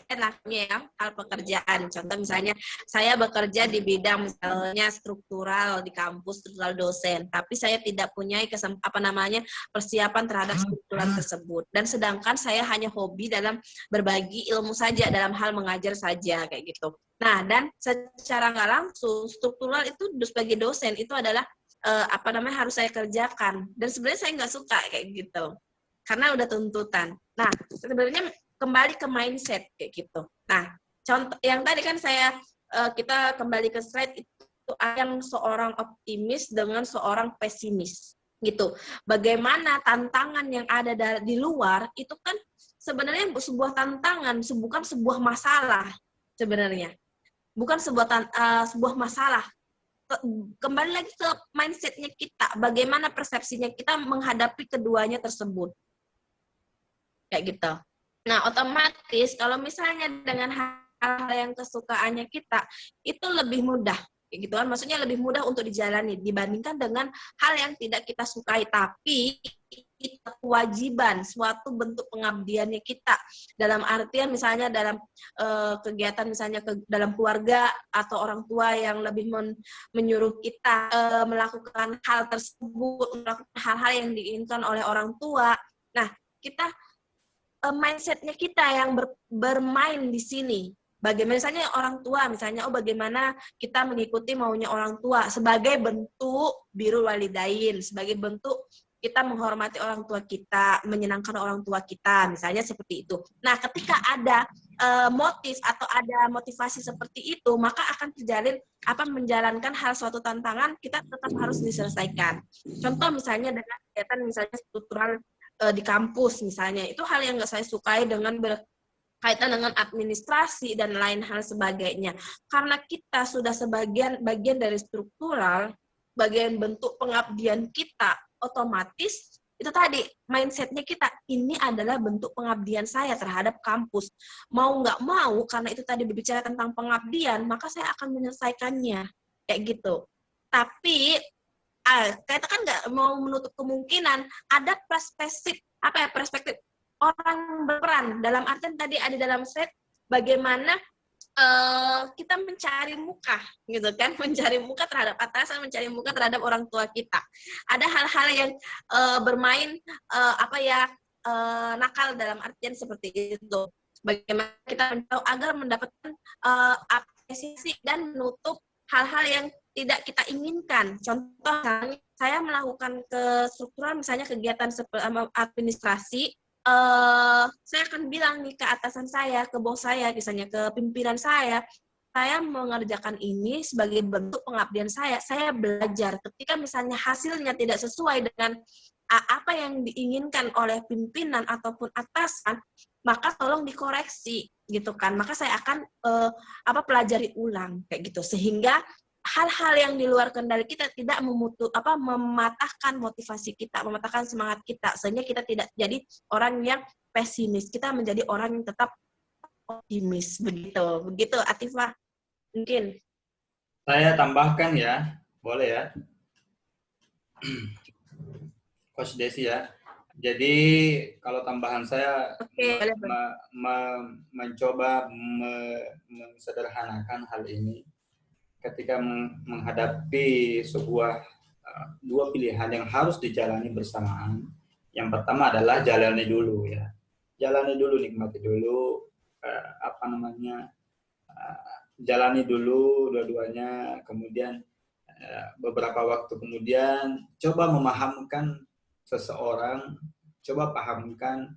Enaknya ya, hal pekerjaan. Contoh misalnya saya bekerja di bidang misalnya struktural di kampus, struktural dosen, tapi saya tidak punya persiapan terhadap struktural tersebut. Dan sedangkan saya hanya hobi dalam berbagi ilmu saja, dalam hal mengajar saja kayak gitu. Nah, dan secara nggak langsung struktural itu sebagai dosen itu adalah harus saya kerjakan. Dan sebenarnya saya nggak suka kayak gitu. Karena udah tuntutan. Nah, sebenarnya kembali ke mindset kayak gitu. Nah, contoh yang tadi kan kita kembali ke slide itu yang seorang optimis dengan seorang pesimis gitu. Bagaimana tantangan yang ada di luar itu kan sebenarnya sebuah tantangan, bukan sebuah masalah sebenarnya. Bukan sebuah masalah. Kembali lagi ke mindsetnya kita, bagaimana persepsinya kita menghadapi keduanya tersebut. Kayak gitu. Nah, otomatis kalau misalnya dengan hal-hal yang kesukaannya kita, itu lebih mudah. Gitu kan, maksudnya lebih mudah untuk dijalani dibandingkan dengan hal yang tidak kita sukai, tapi itu kewajiban, suatu bentuk pengabdiannya kita. Dalam artian misalnya dalam kegiatan misalnya dalam keluarga atau orang tua yang lebih menyuruh kita melakukan hal tersebut, melakukan hal-hal yang diinginkan oleh orang tua. Nah, kita mindsetnya kita yang bermain di sini. Bagaimana misalnya orang tua, misalnya bagaimana kita mengikuti maunya orang tua sebagai bentuk birrul walidain, sebagai bentuk kita menghormati orang tua kita, menyenangkan orang tua kita, misalnya seperti itu. Nah, ketika ada motif atau ada motivasi seperti itu, maka akan terjalin menjalankan hal suatu tantangan kita tetap harus diselesaikan. Contoh misalnya dengan kegiatan misalnya struktural di kampus misalnya, itu hal yang nggak saya sukai dengan berkaitan dengan administrasi dan lain hal sebagainya. Karena kita sudah bagian dari struktural, bagian bentuk pengabdian kita, otomatis itu tadi mindsetnya kita, ini adalah bentuk pengabdian saya terhadap kampus. Mau nggak mau, karena itu tadi berbicara tentang pengabdian, maka saya akan menyelesaikannya kayak gitu. Tapi kita kan nggak mau menutup kemungkinan ada perspektif orang berperan, dalam artian tadi ada dalam slide bagaimana kita mencari muka gitu kan, mencari muka terhadap atasan, mencari muka terhadap orang tua kita. Ada hal-hal yang bermain nakal dalam artian seperti itu. Bagaimana kita mencoba agar mendapatkan apresiasi dan menutup hal-hal yang tidak kita inginkan. Contoh, saya melakukan struktural misalnya kegiatan administrasi, saya akan bilang nih ke atasan saya, ke bos saya, misalnya ke pimpinan saya mengerjakan ini sebagai bentuk pengabdian saya belajar. Ketika misalnya hasilnya tidak sesuai dengan apa yang diinginkan oleh pimpinan ataupun atasan, maka tolong dikoreksi gitu kan. Maka saya akan pelajari ulang kayak gitu, sehingga hal-hal yang di luar kendali kita tidak mematahkan motivasi kita, mematahkan semangat kita, sehingga kita tidak jadi orang yang pesimis, kita menjadi orang yang tetap optimis. Begitu Atifah, mungkin Saya tambahkan ya, boleh ya, Coach Desi ya. Jadi kalau tambahan saya mencoba mensederhanakan hal ini. Ketika menghadapi dua pilihan yang harus dijalani bersamaan, yang pertama adalah jalani dulu ya, jalani dulu, nikmati dulu, jalani dulu dua-duanya, kemudian beberapa waktu kemudian coba memahamkan seseorang, coba pahamkan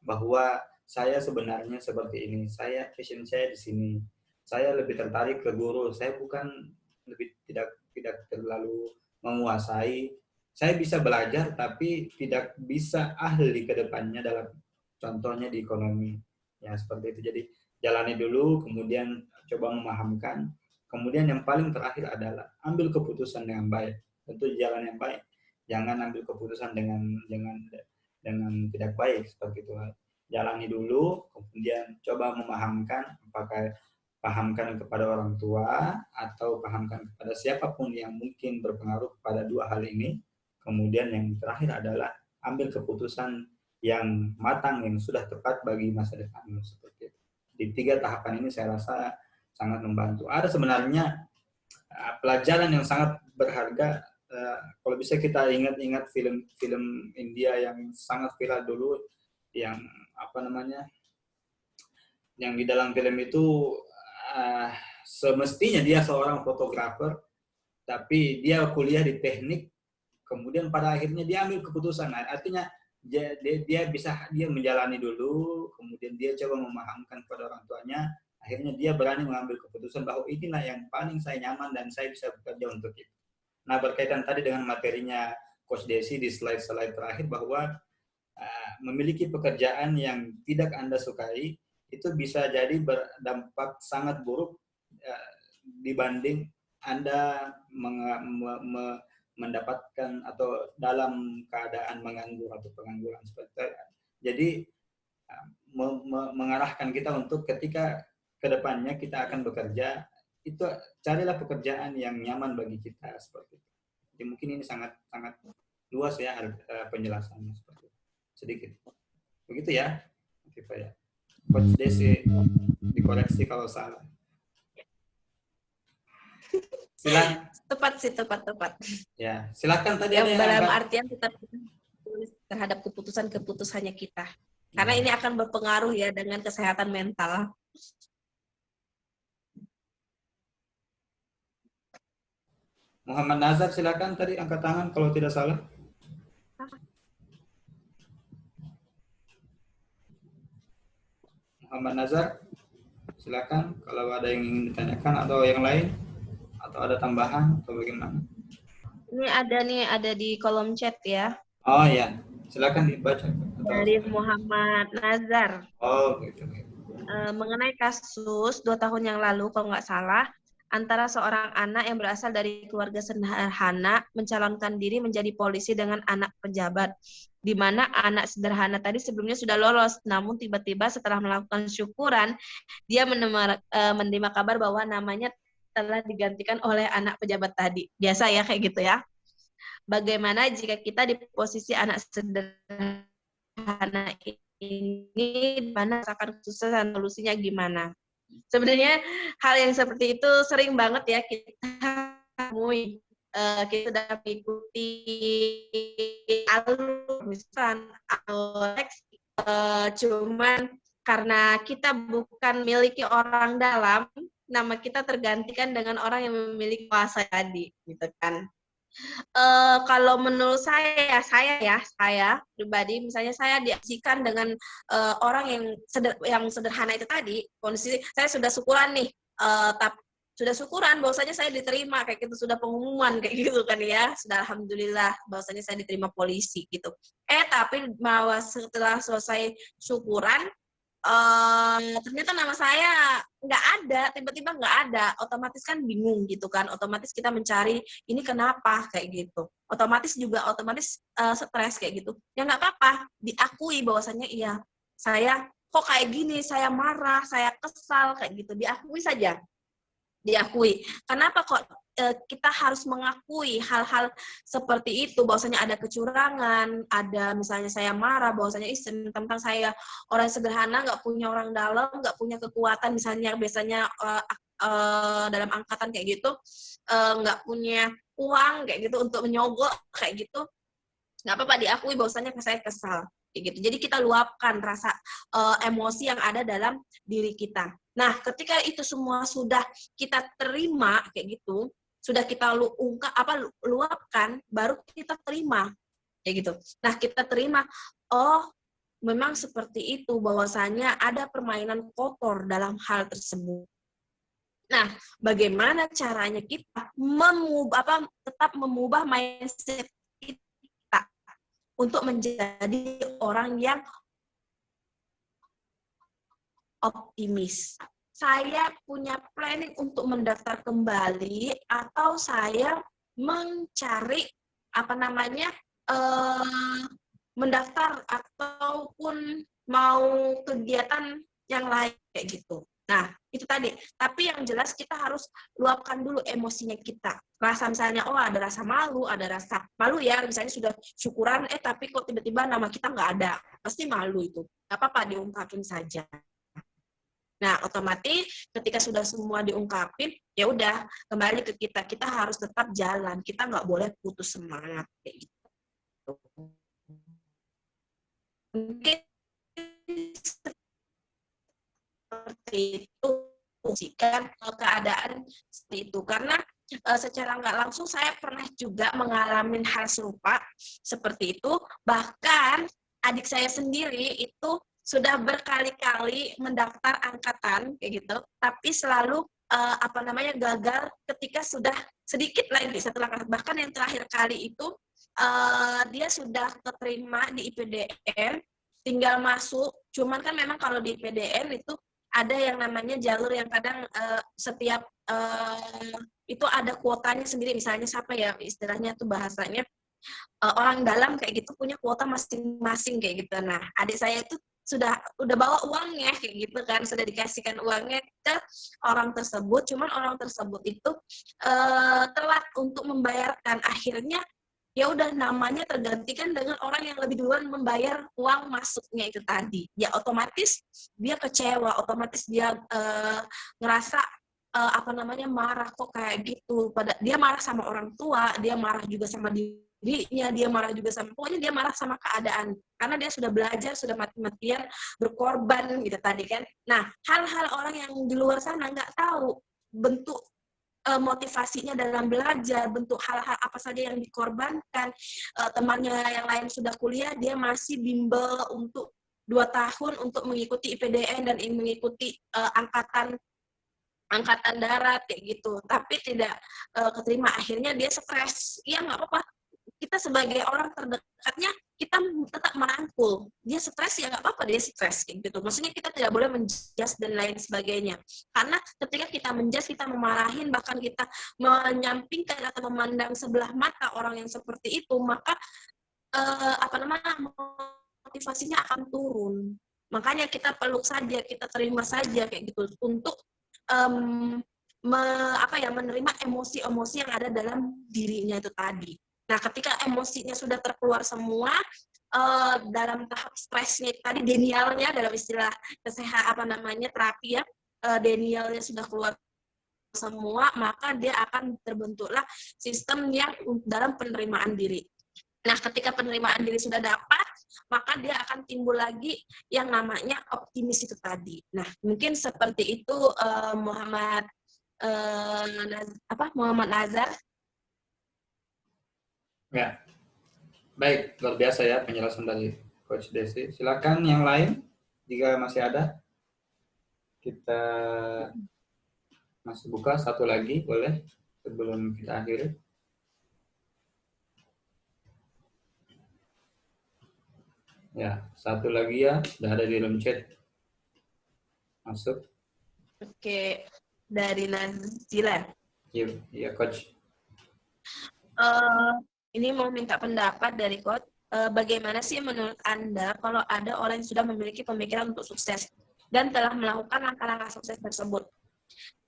bahwa saya sebenarnya seperti ini, passion saya di sini. Saya lebih tertarik ke guru, saya bukan tidak terlalu menguasai. Saya bisa belajar tapi tidak bisa ahli ke depannya dalam contohnya di ekonomi. Ya, seperti itu. Jadi jalani dulu, kemudian coba memahamkan. Kemudian yang paling terakhir adalah ambil keputusan dengan baik. Tentu jalan yang baik. Jangan ambil keputusan dengan tidak baik seperti itu. Jalani dulu, kemudian coba memahamkan apakah pahamkan kepada orang tua atau pahamkan kepada siapapun yang mungkin berpengaruh pada dua hal ini. Kemudian yang terakhir adalah ambil keputusan yang matang, yang sudah tepat bagi masa depanmu, seperti itu. Di 3 tahapan ini saya rasa sangat membantu. Ada sebenarnya pelajaran yang sangat berharga. Kalau bisa kita ingat-ingat film-film India yang sangat viral dulu, yang apa namanya, yang di dalam film itu semestinya dia seorang fotografer, tapi dia kuliah di teknik, kemudian pada akhirnya dia ambil keputusan. Artinya dia menjalani dulu, kemudian dia coba memahamkan kepada orang tuanya, akhirnya dia berani mengambil keputusan bahwa inilah yang paling saya nyaman dan saya bisa bekerja untuk itu. Nah, berkaitan tadi dengan materinya Coach Desi di slide-slide terakhir, bahwa memiliki pekerjaan yang tidak Anda sukai itu bisa jadi berdampak sangat buruk dibanding Anda mendapatkan atau dalam keadaan menganggur atau pengangguran seperti itu. Jadi mengarahkan kita untuk ketika kedepannya kita akan bekerja, itu carilah pekerjaan yang nyaman bagi kita, seperti itu. Jadi mungkin ini sangat luas ya penjelasannya, seperti itu. Sedikit. Begitu ya, Pak ya. Coach Desi dikoreksi kalau salah. Silakan. Tepat. Ya, silakan tadi Yang ada dalam yang artian tetap tulis terhadap keputusannya kita. Karena ini akan berpengaruh ya dengan kesehatan mental. Muhammad Nazar, silakan tadi angkat tangan kalau tidak salah. Muhammad Nazar, silakan kalau ada yang ingin ditanyakan atau yang lain, atau ada tambahan atau bagaimana. Ini ada di kolom chat ya. Oh ya, silakan dibaca. Dari Muhammad Nazar. Oh gitu. Mengenai kasus 2 tahun yang lalu kalau nggak salah, antara seorang anak yang berasal dari keluarga sederhana mencalonkan diri menjadi polisi dengan anak pejabat, di mana anak sederhana tadi sebelumnya sudah lolos, namun tiba-tiba setelah melakukan syukuran, dia menerima kabar bahwa namanya telah digantikan oleh anak pejabat tadi. Biasa ya kayak gitu ya. Bagaimana jika kita di posisi anak sederhana ini, mana akan kesusahan, solusinya gimana? Sebenarnya hal yang seperti itu sering banget ya kita temui. Kita sudah mengikuti alur misalkan cuman karena kita bukan miliki orang dalam, nama kita tergantikan dengan orang yang memiliki kuasa tadi, gitu kan. Kalau menurut saya pribadi, misalnya saya diaksikan dengan orang yang sederhana itu tadi, kondisi saya sudah syukuran nih, sudah syukuran bahwasanya saya diterima kayak gitu, sudah pengumuman kayak gitu kan ya, sudah alhamdulillah bahwasanya saya diterima polisi gitu. Tapi bahwa setelah selesai syukuran ternyata nama saya nggak ada, tiba-tiba nggak ada, otomatis kan bingung gitu kan, otomatis kita mencari ini kenapa kayak gitu, otomatis stres kayak gitu. Ya nggak apa-apa, diakui bahwasannya iya saya kok kayak gini, saya marah, saya kesal kayak gitu, diakui saja, diakui. Kenapa kok kita harus mengakui hal-hal seperti itu, bahwasanya ada kecurangan, ada misalnya saya marah, bahwasanya tentang saya orang sederhana, nggak punya orang dalam, nggak punya kekuatan, misalnya biasanya dalam angkatan kayak gitu, nggak punya uang kayak gitu untuk menyogok kayak gitu, nggak apa-apa, diakui bahwasanya saya kesal kayak gitu. Jadi kita luapkan rasa emosi yang ada dalam diri kita. Nah, ketika itu semua sudah kita terima kayak gitu, sudah kita luapkan, baru kita terima kayak gitu. Nah, kita terima, oh memang seperti itu, bahwasanya ada permainan kotor dalam hal tersebut. Nah, bagaimana caranya kita tetap mengubah mindset kita untuk menjadi orang yang optimis. Saya punya planning untuk mendaftar kembali, atau saya mencari mendaftar ataupun mau kegiatan yang lain kayak gitu. Nah, itu tadi. Tapi yang jelas kita harus luapkan dulu emosinya kita. Rasa misalnya, oh ada rasa malu ya, misalnya sudah syukuran, tapi kok tiba-tiba nama kita nggak ada. Pasti malu itu. Nggak apa-apa, diungkapin saja. Nah, otomatis ketika sudah semua diungkapin, ya udah kembali ke kita. Kita harus tetap jalan. Kita nggak boleh putus semangat kayak gitu. Mungkin seperti itu kan keadaan seperti itu, karena secara nggak langsung saya pernah juga mengalami hal serupa seperti itu. Bahkan adik saya sendiri itu sudah berkali-kali mendaftar angkatan kayak gitu, tapi selalu gagal ketika sudah sedikit lagi setelah, bahkan yang terakhir kali itu dia sudah keterima di IPDN, tinggal masuk. Cuman kan memang kalau di IPDN itu ada yang namanya jalur yang kadang setiap itu ada kuotanya sendiri. Misalnya siapa ya istilahnya tuh bahasanya, orang dalam kayak gitu punya kuota masing-masing kayak gitu. Nah, adik saya itu udah bawa uangnya kayak gitu kan, sudah dikasihkan uangnya ke orang tersebut. Cuman orang tersebut itu telat untuk membayarkan. Akhirnya ya udah namanya tergantikan dengan orang yang lebih duluan membayar uang masuknya itu tadi. Ya otomatis dia kecewa, otomatis dia ngerasa marah kok kayak gitu. Dia marah sama orang tua, dia marah juga sama dirinya, dia marah juga pokoknya dia marah sama keadaan. Karena dia sudah belajar, sudah mati-matian berkorban gitu tadi kan. Nah, hal-hal orang yang di luar sana nggak tahu bentuk motivasinya dalam belajar, bentuk hal-hal apa saja yang dikorbankan. Temannya yang lain sudah kuliah, dia masih bimbel untuk 2 tahun untuk mengikuti IPDN dan mengikuti angkatan darat kayak gitu, tapi tidak keterima. Akhirnya dia stres. Ya nggak apa-apa, kita sebagai orang terdekatnya kita tetap merangkul. Dia stres ya nggak apa-apa, dia stres kayak gitu. Maksudnya kita tidak boleh menjas dan lain sebagainya. Karena ketika kita menjas, kita memarahin, bahkan kita menyampingkan atau memandang sebelah mata orang yang seperti itu, maka motivasinya akan turun. Makanya kita peluk saja, kita terima saja kayak gitu untuk menerima emosi-emosi yang ada dalam dirinya itu tadi. Nah, ketika emosinya sudah terkeluar semua, dalam tahap stresnya tadi, denialnya dalam istilah terapi ya, denialnya sudah keluar semua, maka dia akan terbentuklah sistem yang dalam penerimaan diri. Nah, ketika penerimaan diri sudah dapat, maka dia akan timbul lagi yang namanya optimis itu tadi. Nah, mungkin seperti itu Muhammad Nazar. Ya, baik, luar biasa ya penjelasan dari Coach Desi. Silakan yang lain jika masih ada. Kita masih buka satu lagi, boleh, sebelum kita akhiri. Ya, satu lagi ya, sudah ada di room chat. Masuk. Oke, dari Nazila. Iya, Coach. Ini mau minta pendapat dari Coach. Bagaimana sih menurut Anda kalau ada orang yang sudah memiliki pemikiran untuk sukses dan telah melakukan langkah-langkah sukses tersebut,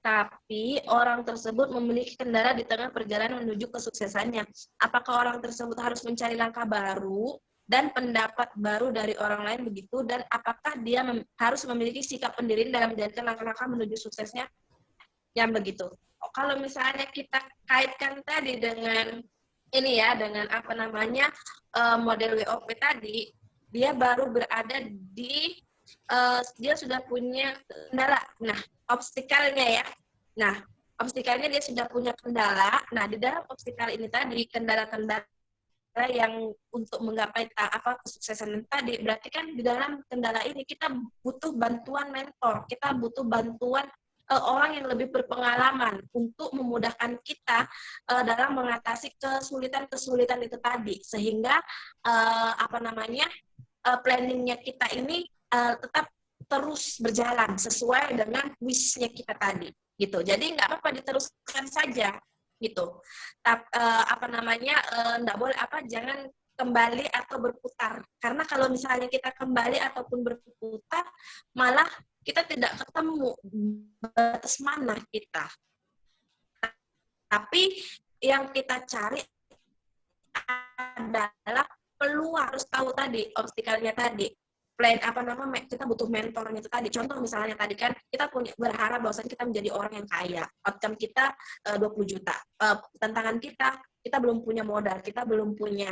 tapi orang tersebut memiliki kendala di tengah perjalanan menuju kesuksesannya? Apakah orang tersebut harus mencari langkah baru dan pendapat baru dari orang lain begitu? Dan apakah dia harus memiliki sikap pendirian dalam menjalankan langkah-langkah menuju suksesnya yang begitu? Kalau misalnya kita kaitkan tadi dengan ini ya, dengan model WOP tadi, dia baru berada di dia sudah punya kendala. Nah, obstacle-nya ya. Nah, obstacle-nya dia sudah punya kendala. Nah, di dalam obstacle ini tadi, kendala-kendala yang untuk menggapai kesuksesan tadi, berarti kan di dalam kendala ini kita butuh bantuan mentor, kita butuh bantuan orang yang lebih berpengalaman untuk memudahkan kita dalam mengatasi kesulitan-kesulitan itu tadi, sehingga planningnya kita ini tetap terus berjalan sesuai dengan wish-nya kita tadi, gitu. Jadi nggak apa-apa, diteruskan saja, gitu. Nggak boleh jangan kembali atau berputar, karena kalau misalnya kita kembali ataupun berputar, malah kita tidak ketemu batas mana kita. Tapi yang kita cari adalah peluang, harus tahu tadi obstacle-nya tadi. Plan kita butuh mentornya itu tadi. Contoh misalnya tadi kan kita berharap bahwasanya kita menjadi orang yang kaya. Outcome kita 20 juta. Tantangan kita belum punya modal, kita belum punya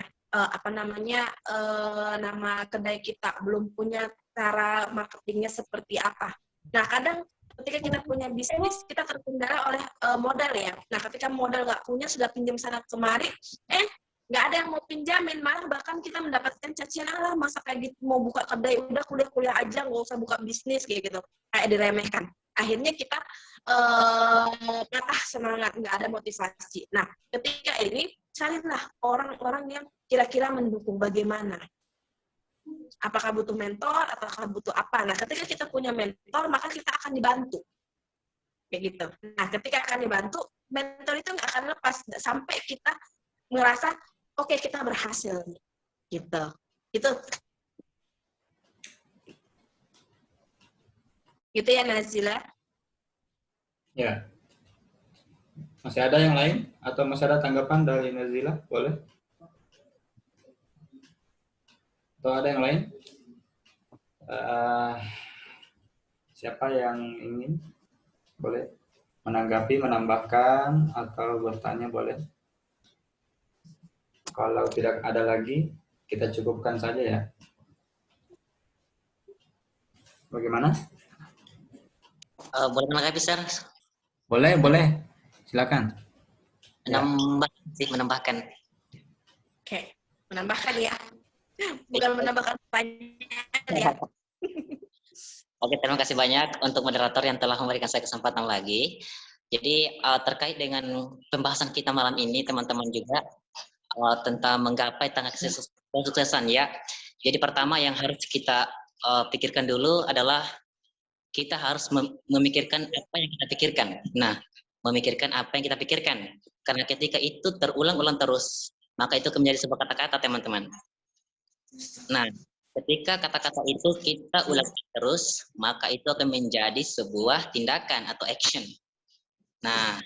nama kedai kita, belum punya cara marketingnya seperti apa. Nah, kadang ketika kita punya bisnis, kita terkendala oleh modal ya. Nah, ketika modal nggak punya, sudah pinjam sana kemari, nggak ada yang mau pinjamin, malah bahkan kita mendapatkan cacian, lah masa kayak gitu mau buka kedai, udah kuliah aja, nggak usah buka bisnis kayak gitu, kayak diremehkan. Akhirnya kita patah semangat, nggak ada motivasi. Nah, ketika ini carilah orang-orang yang kira-kira mendukung. Bagaimana? Apakah butuh mentor, ataukah butuh apa? Nah, ketika kita punya mentor, maka kita akan dibantu. Kayak gitu. Nah, ketika akan dibantu, mentor itu nggak akan lepas sampai kita merasa oke, kita berhasil gitu. Gitu ya, Nazila. Ya. Masih ada yang lain atau masih ada tanggapan dari Nazila? Boleh? Atau ada yang lain? Siapa yang ingin? Boleh menanggapi, menambahkan, atau bertanya boleh. Kalau tidak ada lagi, kita cukupkan saja ya. Bagaimana? Boleh menanggapi, Sir? Boleh. Silakan. Menambahkan. Oke, menambahkan ya. Bukan menambahkan banyak ya. Oke, terima kasih banyak untuk moderator yang telah memberikan saya kesempatan lagi. Jadi terkait dengan pembahasan kita malam ini, teman-teman juga tentang menggapai tangga kesuksesan ya. Jadi pertama yang harus kita pikirkan dulu adalah kita harus memikirkan apa yang kita pikirkan. Nah, memikirkan apa yang kita pikirkan. Karena ketika itu terulang-ulang terus, maka itu akan menjadi sebuah kata-kata, teman-teman. Nah, ketika kata-kata itu kita ulang terus, maka itu akan menjadi sebuah tindakan atau action. Nah,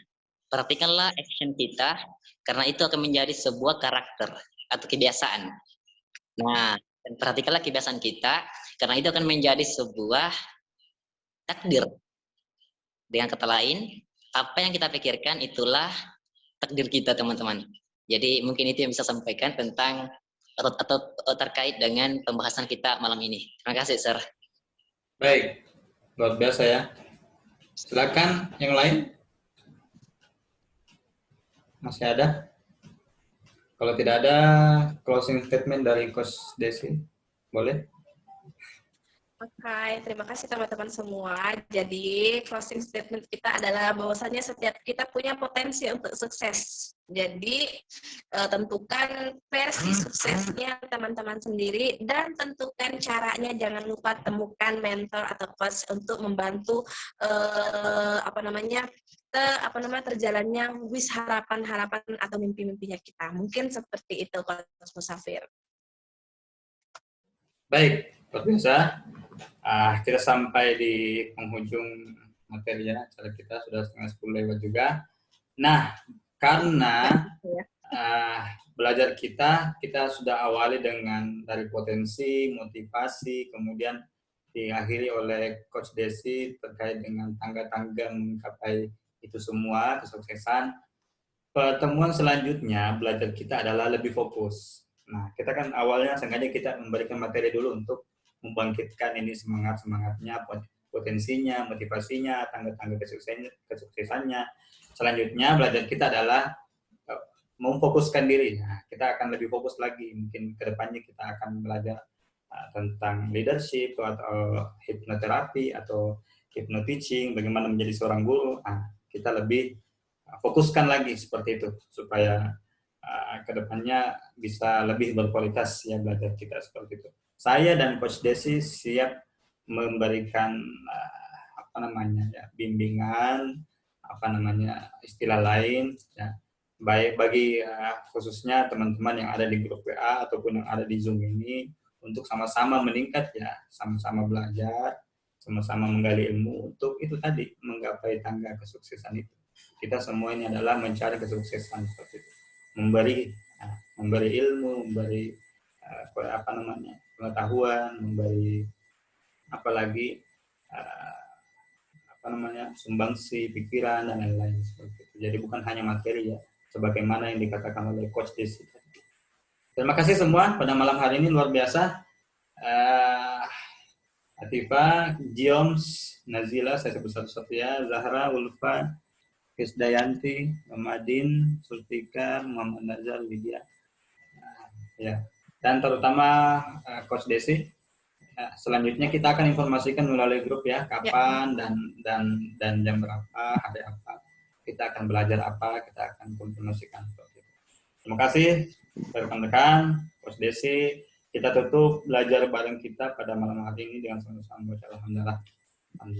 perhatikanlah action kita, karena itu akan menjadi sebuah karakter atau kebiasaan. Nah, dan perhatikanlah kebiasaan kita, karena itu akan menjadi sebuah takdir. Dengan kata lain, apa yang kita pikirkan itulah takdir kita, teman-teman. Jadi mungkin itu yang bisa sampaikan tentang atau terkait dengan pembahasan kita malam ini. Terima kasih, Sir. Baik, luar biasa ya. Silakan yang lain. Masih ada? Kalau tidak ada, closing statement dari Coach Desi, boleh? Oke, terima kasih teman-teman semua. Jadi closing statement kita adalah bahwasanya setiap kita punya potensi untuk sukses. Jadi tentukan versi suksesnya teman-teman sendiri dan tentukan caranya. Jangan lupa temukan mentor atau coach untuk membantu terjalannya harapan-harapan atau mimpi-mimpinya kita. Mungkin seperti itu, Coach Musafir. Baik, luar biasa. Kita sampai di penghujung materinya, acara kita sudah setengah 10 lewat juga. Nah, karena belajar kita sudah awali dengan dari potensi, motivasi, kemudian diakhiri oleh Coach Desi terkait dengan tangga-tangga mencapai itu semua, kesuksesan. Pertemuan selanjutnya, belajar kita adalah lebih fokus. Nah, kita kan awalnya sengaja kita memberikan materi dulu untuk membangkitkan ini semangatnya, potensinya, motivasinya, tangga-tangga kesuksesannya. Selanjutnya belajar kita adalah memfokuskan diri. Nah, kita akan lebih fokus lagi. Mungkin kedepannya kita akan belajar tentang leadership atau hipnoterapi atau hypnoteaching, bagaimana menjadi seorang guru. Nah, kita lebih fokuskan lagi seperti itu supaya kedepannya bisa lebih berkualitas ya belajar kita seperti itu. Saya dan Coach Desi siap memberikan bimbingan, istilah lain ya, baik bagi khususnya teman-teman yang ada di grup WA ataupun yang ada di Zoom ini untuk sama-sama meningkat ya, sama-sama belajar sama-sama menggali ilmu untuk itu tadi, menggapai tangga kesuksesan itu. Kita semua ini adalah mencari kesuksesan seperti itu. Memberi ilmu, memberi pengetahuan, memberi apalagi sumbangsi pikiran dan lain-lain seperti itu. Jadi bukan hanya materi ya, sebagaimana yang dikatakan oleh Coach Desi. Terima kasih semua pada malam hari ini, luar biasa. Atifa, Jioms, Nazila, saya sebut satu-satu ya, Zahra, Ulfa, Krisdayanti, Muhammadin, Sulfikar, Muhammad Nazar, Lydia. Ya. Dan terutama Coach Desi. Selanjutnya kita akan informasikan melalui grup ya, kapan dan jam berapa, hari apa. Kita akan belajar apa, kita akan konfirmasikan. Terima kasih rekan-rekan, Coach Desi. Kita tutup belajar bareng kita pada malam hari ini dengan sama-sama baca alhamdulillah.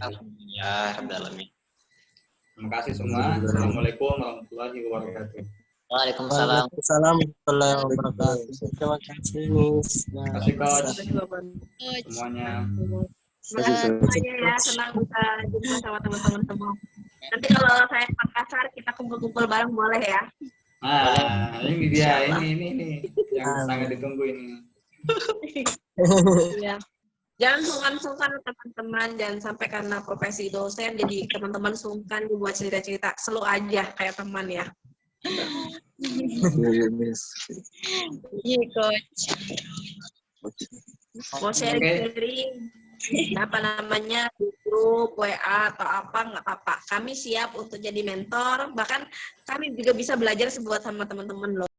Alhamdulillah. Terima kasih semua. Assalamualaikum warahmatullahi wabarakatuh. Waalaikumsalam. Warahmatullahi wabarakatuh. Terima kasih, Miss. Terima kasih Coach. Semuanya. Semangat semuanya ya, senang bisa jumpa sama teman-teman semua. Nanti kalau saya ke Makassar, kita kumpul-kumpul bareng boleh ya? Ini dia, ini yang sangat ditunggu ini. Iya. Jangan sungkan-sungkan teman-teman, jangan sampai karena profesi dosen jadi teman-teman sungkan buat cerita-cerita. Selalu aja kayak teman ya. Iya, Coach. Mau sharing apa namanya di grup WA atau apa, nggak apa-apa. Kami siap untuk jadi mentor, bahkan kami juga bisa belajar sebuat sama teman-teman loh.